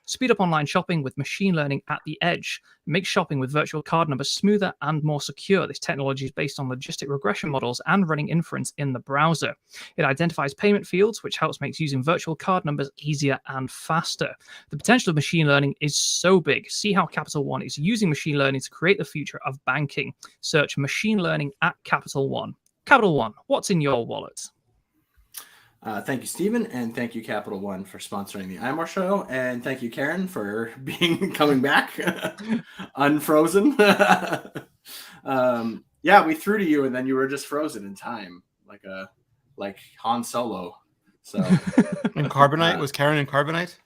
Speed up online shopping with machine learning at the edge. Make shopping with virtual card numbers smoother and more secure. This technology is based on logistic regression models and running inference in the browser. It identifies payment fields, which helps make using virtual card numbers easier and faster. The potential of machine learning is so big. See how Capital One is using machine learning to create the future of banking. Search machine learning at Capital One. Capital One, what's in your wallet? Thank you, Stephen, and thank you, Capital One, for sponsoring the iMore show, and thank you, Karen, for coming back unfrozen. Yeah, we threw to you, and then you were just frozen in time, like Han Solo. So, in Carbonite, was Karen in Carbonite?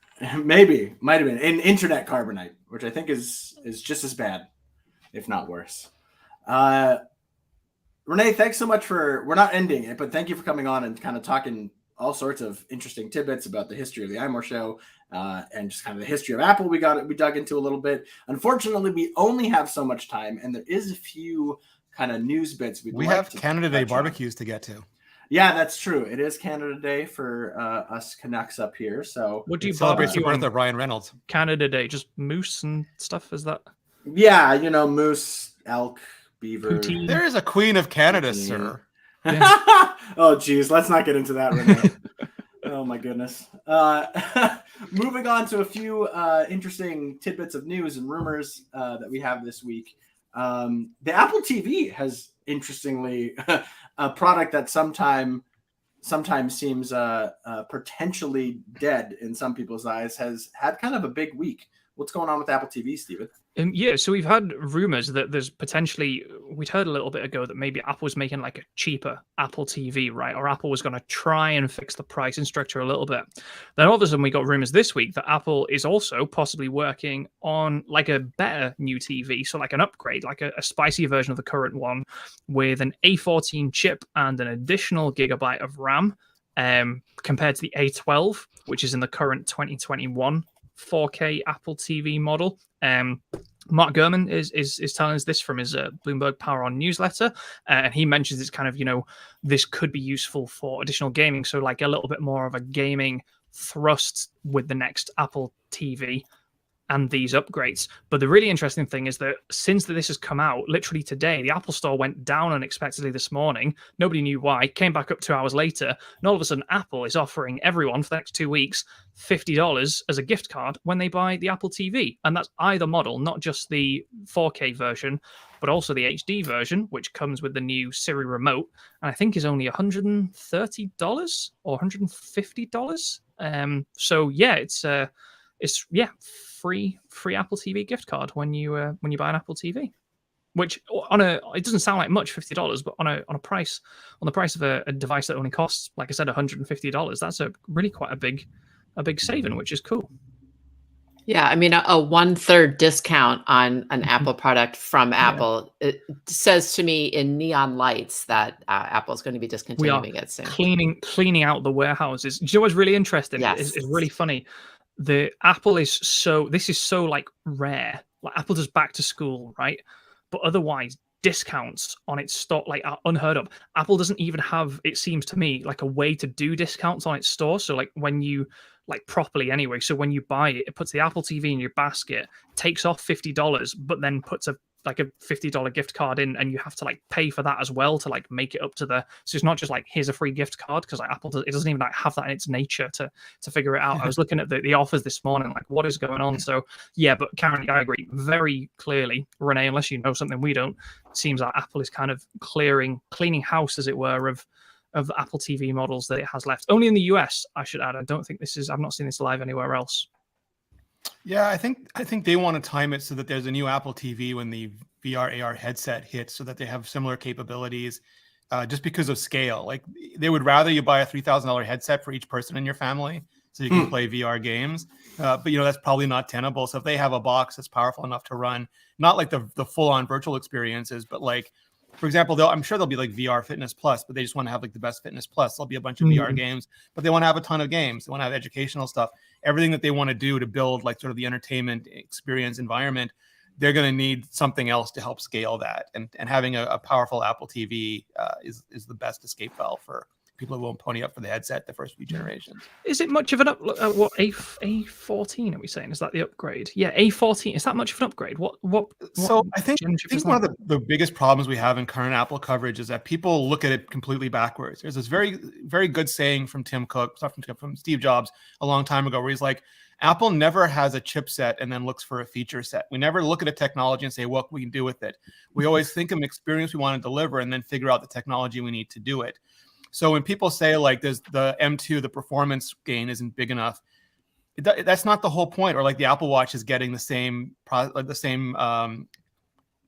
Maybe, might have been in Internet Carbonite, which I think is just as bad, if not worse. Rene, thanks so much we're not ending it, but thank you for coming on and kind of talking all sorts of interesting tidbits about the history of the iMore show and just kind of the history of Apple. We dug into a little bit. Unfortunately, we only have so much time, and there is a few kind of news bits we have Canada Day barbecues to get to. Yeah, that's true. It is Canada Day for us Canucks up here. So what do you celebrate the birth of Ryan Reynolds? Canada Day, just moose and stuff. Is that? Yeah, moose, elk, beaver. Poutine. There is a Queen of Canada, sir. Yeah. Oh, geez. Let's not get into that right now. Oh, my goodness. Moving on to a few interesting tidbits of news and rumors that we have this week. The Apple TV has, interestingly, a product that sometimes seems potentially dead in some people's eyes, has had kind of a big week. What's going on with Apple TV, Stephen? Yeah, so we've had rumors that there's potentially, we'd heard a little bit ago that maybe Apple was making like a cheaper Apple TV, right? Or Apple was going to try and fix the pricing structure a little bit. Then all of a sudden we got rumors this week that Apple is also possibly working on like a better new TV. So like an upgrade, like a spicy version of the current one with an A14 chip and an additional gigabyte of RAM compared to the A12, which is in the current 2021 4K Apple TV model. Mark Gurman is telling us this from his Bloomberg Power On newsletter, and he mentions it's kind of, this could be useful for additional gaming, so like a little bit more of a gaming thrust with the next Apple TV and these upgrades. But the really interesting thing is that since this has come out, literally today, the Apple Store went down unexpectedly this morning. Nobody knew why. Came back up 2 hours later, and all of a sudden, Apple is offering everyone for the next 2 weeks $50 as a gift card when they buy the Apple TV. And that's either model, not just the 4K version, but also the HD version, which comes with the new Siri remote, and I think is only $130 or $150. So yeah, it's free Apple TV gift card when you buy an Apple TV. Which it doesn't sound like much, $50, but on the price of a device that only costs, like I said, $150, that's quite a big saving, which is cool. Yeah, I mean, a 1/3 discount on an Apple product from Apple, it says to me in neon lights that Apple's going to be discontinuing it soon. Cleaning out the warehouses. Do you know what's really interesting? Yes. It's really funny. The Apple is so like rare. Like Apple does back to school, right? But otherwise, discounts on its stock are unheard of. Apple doesn't even have, it seems to me, like a way to do discounts on its store. So like when you properly anyway. So when you buy it, it puts the Apple TV in your basket, takes off $50, but then puts a $50 gift card in, and you have to pay for that as well to make it up to the. So it's not just here's a free gift card, because Apple it doesn't even have that in its nature to figure it out. I was looking at the offers this morning, what is going on? So yeah, but Karen, I agree very clearly. Rene, unless you know something we don't, it seems like Apple is kind of cleaning house, as it were, of the Apple TV models that it has left. Only in the US, I should add. I don't think I've not seen this live anywhere else. Yeah, I think they want to time it so that there's a new Apple TV when the VR AR headset hits, so that they have similar capabilities, just because of scale. They would rather you buy a $3,000 headset for each person in your family so you can play VR games. But that's probably not tenable. So if they have a box that's powerful enough to run, not the full-on virtual experiences, but for example, I'm sure there'll be VR Fitness Plus, but they just want to have the best Fitness Plus. There'll be a bunch of VR games, but they want to have a ton of games. They want to have educational stuff. Everything that they want to do to build sort of the entertainment experience environment, they're going to need something else to help scale that. And having a powerful Apple TV is the best escape valve for people who won't pony up for the headset the first few generations. Is it much of an upgrade? What A14 are we saying? Is that the upgrade? Yeah, A14. Is that much of an upgrade? What so I think one of the biggest problems we have in current Apple coverage is that people look at it completely backwards. There's this very, very good saying from from Steve Jobs a long time ago, where he's like, Apple never has a chipset and then looks for a feature set. We never look at a technology and say what we can do with it. We always think of an experience we want to deliver and then figure out the technology we need to do it. So when people say there's the M2, the performance gain isn't big enough, that's not the whole point. Or the Apple Watch is getting the same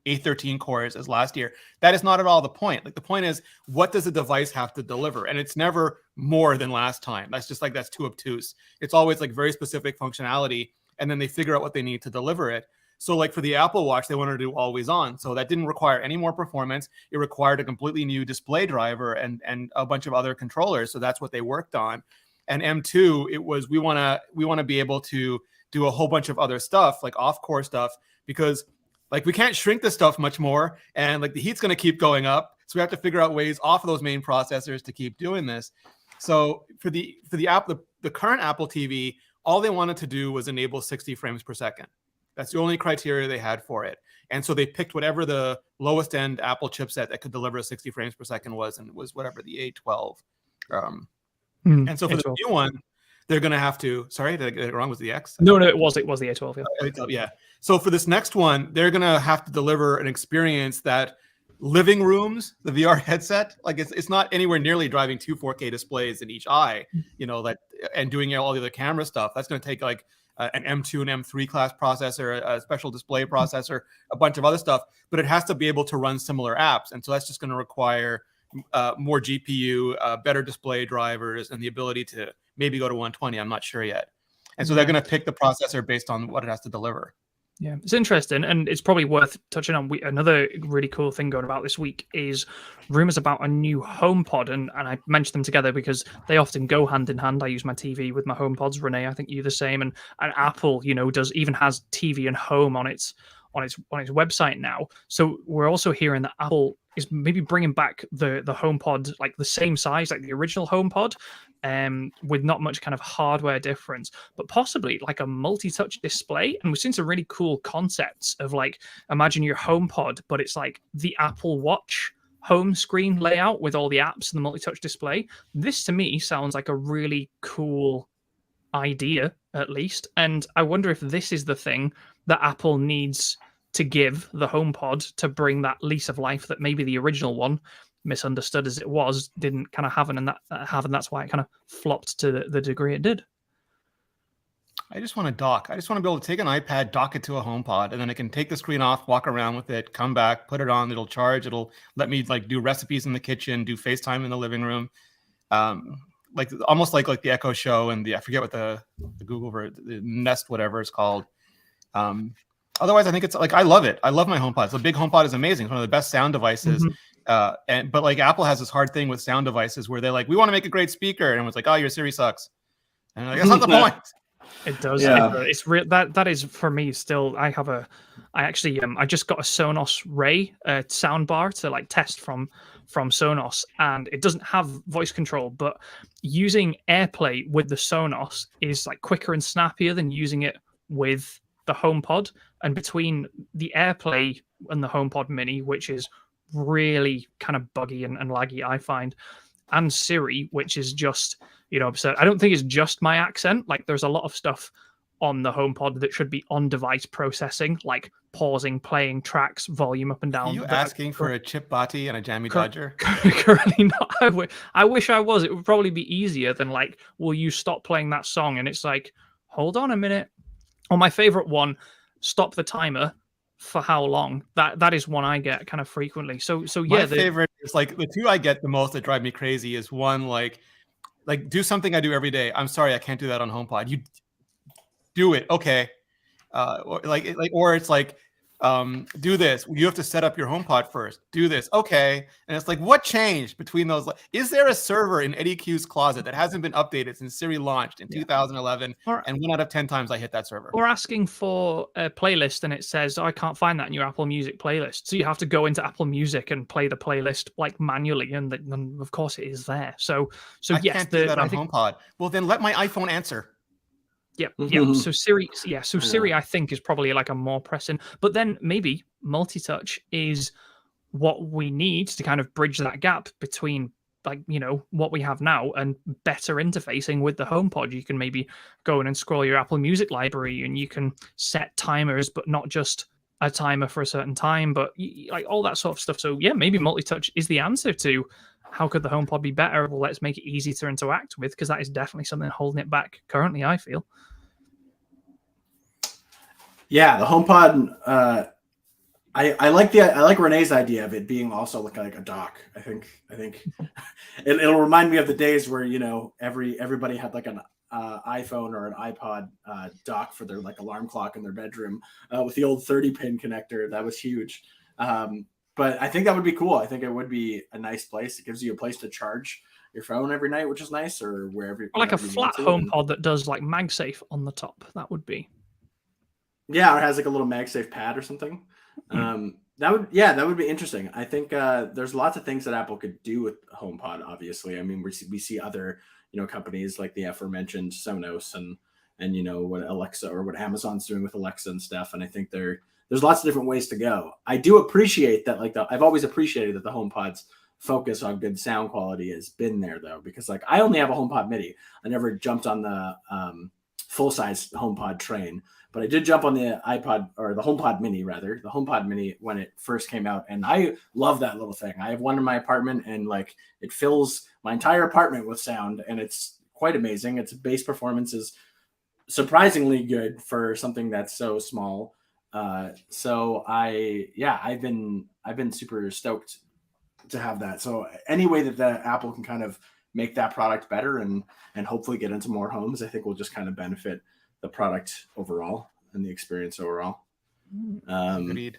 A13 cores as last year. That is not at all the point. The point is, what does the device have to deliver? And it's never more than last time. That's just that's too obtuse. It's always very specific functionality, and then they figure out what they need to deliver it. So for the Apple Watch, they wanted to do always on. So that didn't require any more performance. It required a completely new display driver and a bunch of other controllers. So that's what they worked on. And M2, it was, we want to be able to do a whole bunch of other stuff, off-core stuff, because we can't shrink this stuff much more. And the heat's going to keep going up. So we have to figure out ways off of those main processors to keep doing this. So for the current Apple TV, all they wanted to do was enable 60 frames per second. That's the only criteria they had for it. And so they picked whatever the lowest end Apple chipset that could deliver 60 frames per second was, and it was whatever the A12. And so for the new one, they're going to have to, sorry, did I get it wrong? Was the X? No, it was the A12. Yeah. Yeah. So for this next one, they're going to have to deliver an experience that living rooms, the VR headset, it's not anywhere nearly driving 2 4K displays in each eye, and doing all the other camera stuff. That's going to take an M2 and M3 class processor, a special display processor, a bunch of other stuff, but it has to be able to run similar apps. And so that's just going to require more GPU, better display drivers, and the ability to maybe go to 120. I'm not sure yet. And so they're going to pick the processor based on what it has to deliver. Yeah, it's interesting, and it's probably worth touching on. Another really cool thing going about this week is rumors about a new HomePod, and I mentioned them together because they often go hand in hand. I use my TV with my HomePods. Rene, I think you the same, and Apple, even has TV and Home on its website now. So we're also hearing that Apple is maybe bringing back the HomePod, the same size, the original HomePod, with not much kind of hardware difference, but possibly a multi-touch display. And we've seen some really cool concepts of imagine your HomePod, but it's the Apple Watch home screen layout with all the apps and the multi-touch display. This to me sounds like a really cool idea, at least. And I wonder if this is the thing that Apple needs to give the HomePod to bring that lease of life that maybe the original one, misunderstood as it was, didn't kind of have, and that's why it kind of flopped to the degree it did. I just want to dock. I just want to be able to take an iPad, dock it to a HomePod, and then I can take the screen off, walk around with it, come back, put it on. It'll charge. It'll let me like do recipes in the kitchen, do FaceTime in the living room, like almost like the Echo Show and I forget what the Google the Nest whatever it's called. Otherwise, I think it's like I love it. I love my HomePod. The big HomePod is amazing. It's one of the best sound devices. But like Apple has this hard thing with sound devices where they're like, we want to make a great speaker, and everyone's like, oh, your Siri sucks. And like, that's not the point. It does. Yeah. It's real. That is for me still. I actually I just got a Sonos Ray soundbar to like test from Sonos, and it doesn't have voice control, but using AirPlay with the Sonos is like quicker and snappier than using it with the HomePod. And between the AirPlay and the HomePod Mini, which is really kind of buggy and laggy, I find, and Siri, which is just, absurd. I don't think it's just my accent. Like, there's a lot of stuff on the HomePod that should be on-device processing, like pausing, playing tracks, volume up and down. Are you asking for a Chip Bati and a Jammy Dodger? Currently not. I wish I was. It would probably be easier than like, will you stop playing that song? And it's like, hold on a minute. Or my favorite one, stop the timer. For how long? That is one I get kind of frequently. So yeah. My favorite is like the two I get the most that drive me crazy is one like do something I do every day. I'm sorry, I can't do that on HomePod. You do it, okay? Or it's like do this. You have to set up your HomePod first. Do this, okay? And it's like, what changed between those? Is there a server in Eddie Q's closet that hasn't been updated since Siri launched in 2011? And 1 out of 10 times I hit that server. Or asking for a playlist and it says, I can't find that in your Apple Music playlist. So you have to go into Apple Music and play the playlist like manually, and of course it is there. So I yes, can't do that on HomePod. Well, then let my iPhone answer. Yeah. So Siri, I think, is probably like a more pressing. But then maybe multi-touch is what we need to kind of bridge that gap between like what we have now and better interfacing with the HomePod. You can maybe go in and scroll your Apple Music library, and you can set timers, but not just a timer for a certain time, but like all that sort of stuff. So yeah, maybe multi-touch is the answer to how could the HomePod be better? Well, let's make it easy to interact with, because that is definitely something holding it back currently, I feel. Yeah, the HomePod. I like Rene's idea of it being also like a dock. I think it'll remind me of the days where everybody had like an iPhone or an iPod dock for their like alarm clock in their bedroom with the old 30-pin connector. That was huge. But I think that would be cool. I think it would be a nice place. It gives you a place to charge your phone every night, which is nice, or wherever. Or like a flat HomePod that does like MagSafe on the top. That would be. Yeah, or it has like a little MagSafe pad or something. That would be interesting. I think there's lots of things that Apple could do with HomePod. Obviously, I mean we see other companies like the aforementioned Sonos and what Alexa or what Amazon's doing with Alexa and stuff. And I think there's lots of different ways to go. I do appreciate that. I've always appreciated that the HomePod's focus on good sound quality has been there though, because like I only have a HomePod Mini. I never jumped on the full size HomePod train. But I did jump on the iPod, or the HomePod Mini rather, the HomePod Mini when it first came out. And I love that little thing. I have one in my apartment, and like it fills my entire apartment with sound, and it's quite amazing. Its bass performance is surprisingly good for something that's so small. So I've been super stoked to have that. So any way that the Apple can kind of make that product better and hopefully get into more homes, I think will just kind of benefit the product overall and the experience overall. Agreed.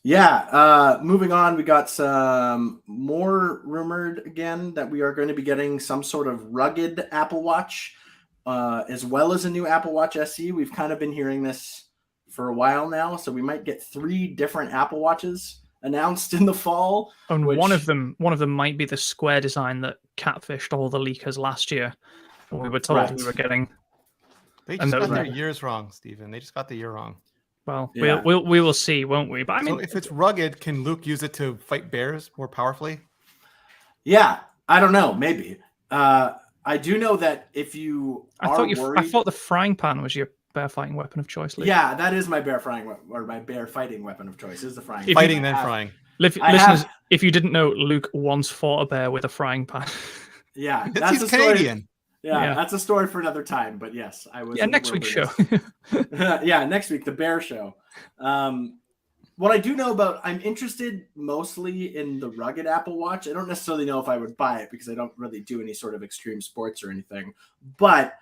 Moving on, we got some more rumored again that we are going to be getting some sort of rugged Apple Watch, as well as a new Apple Watch SE. We've kind of been hearing this for a while now, so we might get 3 different Apple Watches announced in the fall. And one of them might be the square design that catfished all the leakers last year. We were told we were getting. They just got their years wrong, Stephen. They just got the year wrong. Well, we will see, won't we? But I mean, so if it's rugged, can Luke use it to fight bears more powerfully? Yeah, I don't know. Maybe. I do know that if you I thought the frying pan was your bear fighting weapon of choice, Luke. Yeah, that is my bear fighting weapon of choice. Is the frying pan. Fighting then frying. Listeners, if you didn't know, Luke once fought a bear with a frying pan. Yeah, he's Canadian. Yeah, that's a story for another time. But yes, I was. Yeah, next week's show. Yeah, next week, the Bear Show. What I do know about, I'm interested mostly in the rugged Apple Watch. I don't necessarily know if I would buy it because I don't really do any sort of extreme sports or anything. But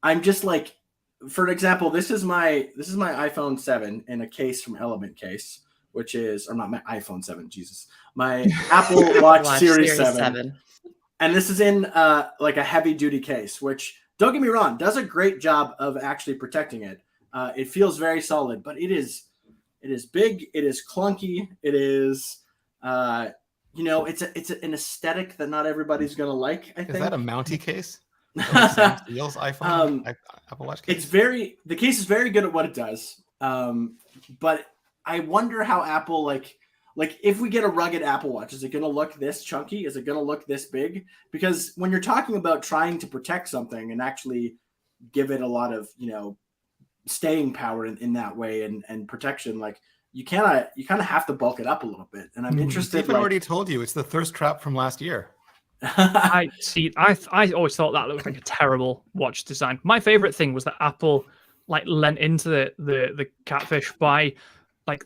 I'm just like, for example, this is my iPhone 7 in a case from Element Case, which is, or not my iPhone 7, Jesus, my Apple Watch Series 7. And this is in like a heavy duty case, which, don't get me wrong, does a great job of actually protecting it. It feels very solid, but it is big. It is clunky. It is, it's an aesthetic that not everybody's going to like, I think. Is that a Mountie case? Steele's iPhone Apple Watch case? The case is very good at what it does. But I wonder how Apple, like if we get a rugged Apple Watch, is it going to look this chunky? Is it going to look this big? Because when you're talking about trying to protect something and actually give it a lot of, staying power in that way and protection, like you kind of have to bulk it up a little bit. And I'm interested. Stephen already told you it's the thirst trap from last year. I always thought that looked like a terrible watch design. My favorite thing was that Apple lent into the catfish by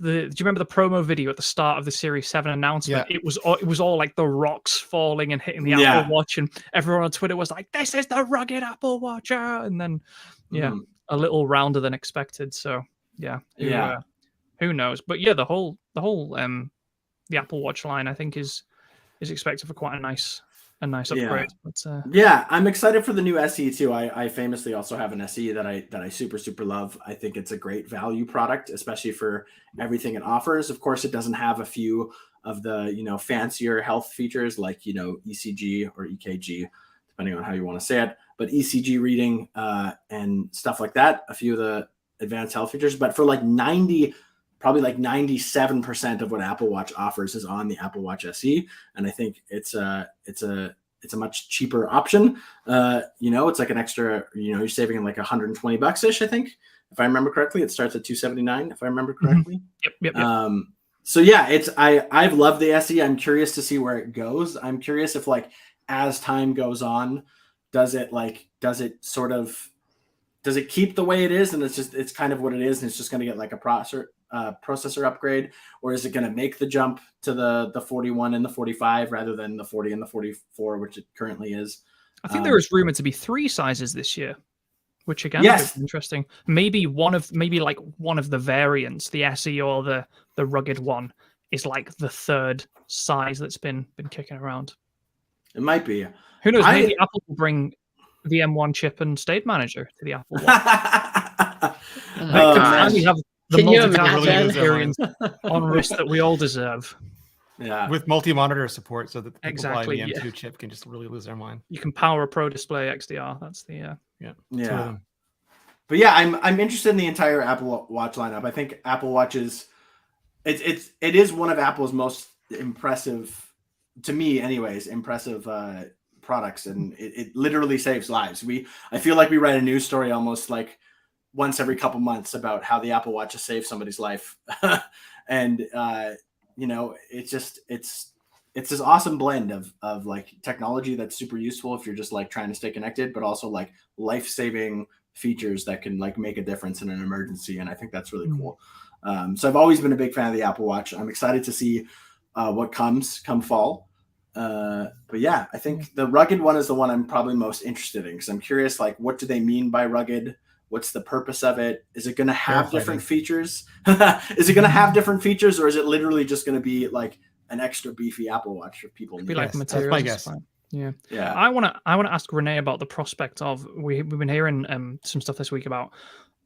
do you remember the promo video at the start of the Series 7 announcement? Yeah. It was all like the rocks falling and hitting the Apple Watch, and everyone on Twitter was like, "This is the rugged Apple Watch," and then a little rounder than expected. So who knows? But yeah, the whole the Apple Watch line, I think, is expected for quite a nice upgrade. But, I'm excited for the new SE too. I famously also have an SE that I super love. I think it's a great value product, especially for everything it offers. Of course, it doesn't have a few of the fancier health features like ECG or EKG, depending on how you want to say it, but ECG reading and stuff like that. A few of the advanced health features, but for probably 97% of what Apple Watch offers is on the Apple Watch SE. And I think it's a much cheaper option. It's like an extra, you're saving like $120 ish, I think, if I remember correctly. It starts at $279, if I remember correctly. Yep. So yeah, I've loved the SE. I'm curious to see where it goes. I'm curious if as time goes on, does it keep the way it is? And it's kind of what it is. And it's just going to get like a processor upgrade, or is it going to make the jump to the 41 and the 45 rather than the 40 and the 44, which it currently is? I think there is rumored to be 3 sizes this year, which again is interesting. Maybe one of the variants, the SE or the rugged one, is like the 3rd size that's been kicking around. It might be. Who knows? Maybe Apple will bring the M1 chip and State Manager to the Apple Watch. We have the multi-task experience on wrist that we all deserve. Yeah, with multi-monitor support, so that the people buying the M2 chip can just really lose their mind. You can power a Pro Display XDR. That's the But yeah, I'm interested in the entire Apple Watch lineup. I think Apple Watch is it is one of Apple's most impressive, to me anyways, products, and it literally saves lives. I feel like we write a news story almost like once every couple months about how the Apple Watch has saved somebody's life. And it's this awesome blend of like technology that's super useful if you're just like trying to stay connected, but also like life-saving features that can like make a difference in an emergency. And I think that's really cool. So I've always been a big fan of the Apple Watch. I'm excited to see what comes come fall. But yeah, I think the rugged one is the one I'm probably most interested in, because I'm curious, like, what do they mean by rugged? What's the purpose of it? Is it going to have different features? Is it going to have different features, or is it literally just going to be like an extra beefy Apple Watch for people? Be like materials. That's my guess. Yeah. I want to ask Rene about the prospect of we've been hearing some stuff this week about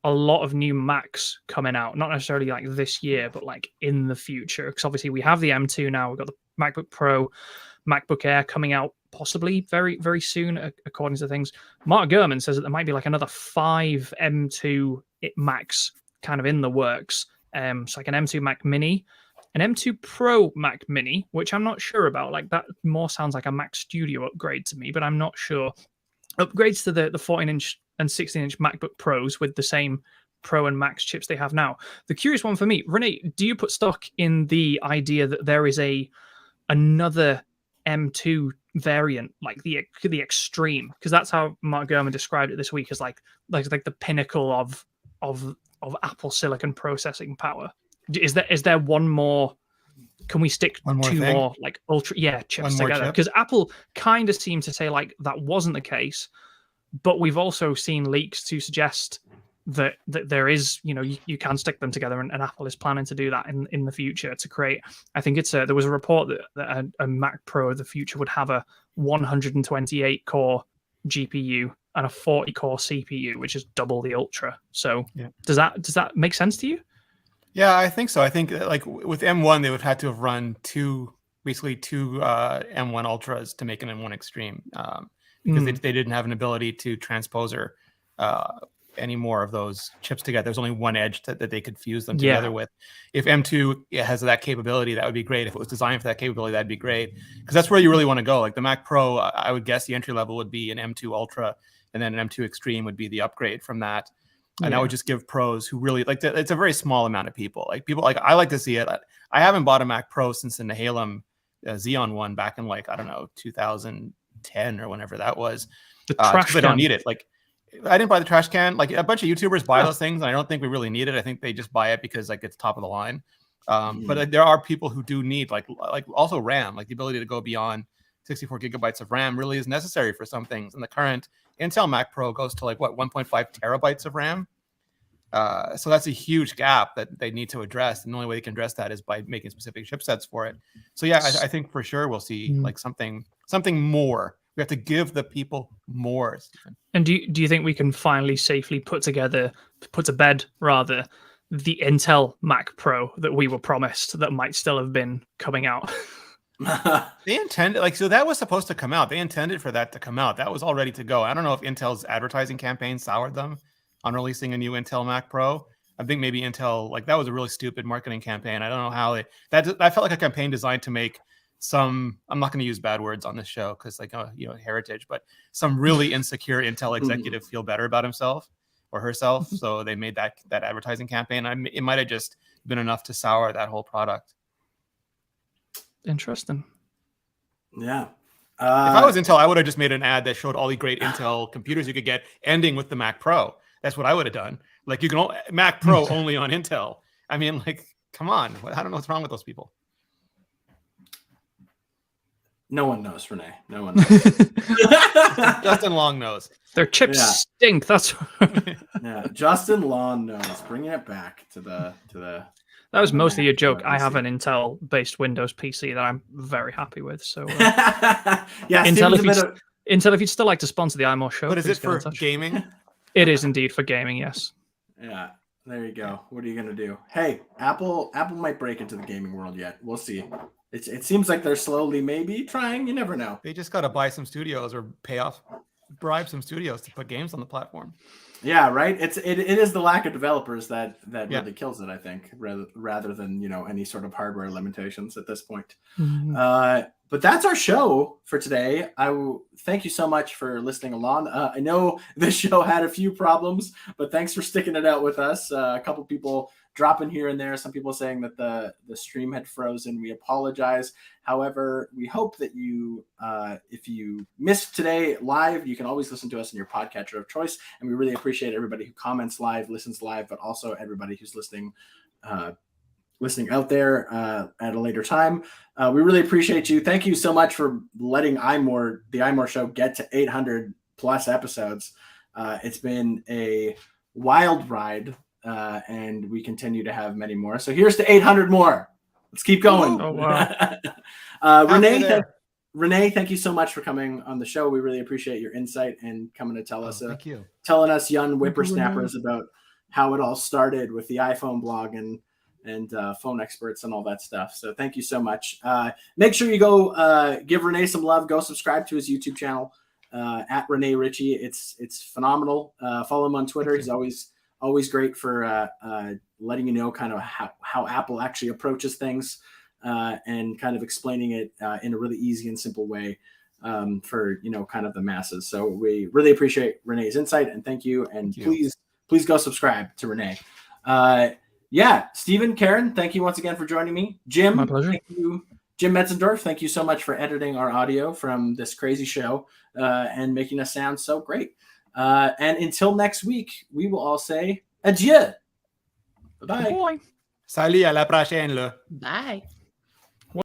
a lot of new Macs coming out, not necessarily like this year, but like in the future. Because obviously we have the M2 now, we've got the MacBook Pro, MacBook Air coming out possibly very, very soon, according to things. Mark Gurman says that there might be like another 5 M2 Macs kind of in the works. So like an M2 Mac Mini, an M2 Pro Mac Mini, which I'm not sure about. Like that more sounds like a Mac Studio upgrade to me, but I'm not sure. Upgrades to the 14-inch and 16-inch MacBook Pros with the same Pro and Max chips they have now. The curious one for me, Rene, do you put stock in the idea that there is another M2 variant, like the extreme, because that's how Mark Gurman described it this week, as like the pinnacle of Apple silicon processing power. Is there one more? Can we stick two more like ultra chips together? Because Apple kind of seemed to say like that wasn't the case, but we've also seen leaks to suggest that there is, you can stick them together, and Apple is planning to do that in the future to create. I think there was a report that a Mac Pro of the future would have a 128 core GPU and a 40 core CPU, which is double the Ultra. So does that make sense to you? Yeah, I think so. I think like with M1, they would have had to have run two M1 Ultras to make an M1 Extreme, because they didn't have an ability to transposer any more of those chips together. There's only one edge that they could fuse them together with. If M2 has that capability, that would be great. If it was designed for that capability, that'd be great, because that's where you really want to go. Like the Mac Pro, I would guess the entry level would be an M2 Ultra, and then an M2 Extreme would be the upgrade from that. And that would just give pros who really like it's a very small amount of people. Like people like, I like to see it. I haven't bought a Mac Pro since the Nehalem Xeon one back in 2010 or whenever that was. The trash can. I don't need it. Like I didn't buy the trash can. Like a bunch of YouTubers buy those things, and I don't think we really need it. I think they just buy it because like it's top of the line. But there are people who do need like also RAM, like the ability to go beyond 64 gigabytes of RAM really is necessary for some things. And the current Intel Mac Pro goes to 1.5 terabytes of RAM. So that's a huge gap that they need to address. And the only way they can address that is by making specific chipsets for it. So yeah, I think for sure we'll see like something more. We have to give the people more, Stephen. And do you think we can finally safely put to bed the Intel Mac Pro that we were promised that might still have been coming out? They intended so that was supposed to come out. They intended for that to come out. That was all ready to go. I don't know if Intel's advertising campaign soured them on releasing a new Intel Mac Pro. I think maybe Intel that was a really stupid marketing campaign. I don't know how that felt like a campaign designed to make some, I'm not going to use bad words on this show because heritage, but some really insecure Intel executive feel better about himself or herself. So they made that advertising campaign. It might have just been enough to sour that whole product. Interesting. Yeah. If I was Intel, I would have just made an ad that showed all the great Intel computers you could get, ending with the Mac Pro. That's what I would have done. Like you can Mac Pro only on Intel. I mean, come on. I don't know what's wrong with those people. No one knows, Rene. No one knows. Justin Long knows. Their chips stink. That's Justin Long knows. Bringing it back to the. That was mostly a joke. I have an Intel-based Windows PC that I'm very happy with. So, Intel, if you'd still like to sponsor the iMore show, but is it for gaming? It is indeed for gaming. Yes. Yeah. There you go. What are you gonna do? Hey, Apple might break into the gaming world yet. We'll see. It seems like they're slowly maybe trying. You never know. They just got to buy some studios or bribe some studios to put games on the platform. Yeah, right. It is the lack of developers that really kills it, I think, rather than any sort of hardware limitations at this point. Mm-hmm. But that's our show for today. Thank you so much for listening along. I know this show had a few problems, but thanks for sticking it out with us. A couple people dropping here and there. Some people saying that the stream had frozen. We apologize. However, we hope that you, if you missed today live, you can always listen to us in your podcatcher of choice. And we really appreciate everybody who comments live, listens live, but also everybody who's listening out there at a later time. We really appreciate you. Thank you so much for letting the iMore show get to 800 plus episodes. It's been a wild ride. And we continue to have many more. So here's to 800 more. Let's keep going. Oh, wow. Rene, thank you so much for coming on the show. We really appreciate your insight and coming to telling us young whippersnappers about how it all started with the iPhone blog and phone experts and all that stuff. So thank you so much. Make sure you go give Rene some love. Go subscribe to his YouTube channel at Rene Ritchie. It's phenomenal. Follow him on Twitter. He's always great for letting you know kind of how Apple actually approaches things and kind of explaining it in a really easy and simple way for kind of the masses. So we really appreciate Rene's insight and thank you. And please go subscribe to Rene. Stephen, Karen, thank you once again for joining me. Jim, my pleasure. Jim Metzendorf, thank you so much for editing our audio from this crazy show and making us sound so great. And until next week, we will all say adieu. Bye-bye. Salut, à la prochaine. Bye.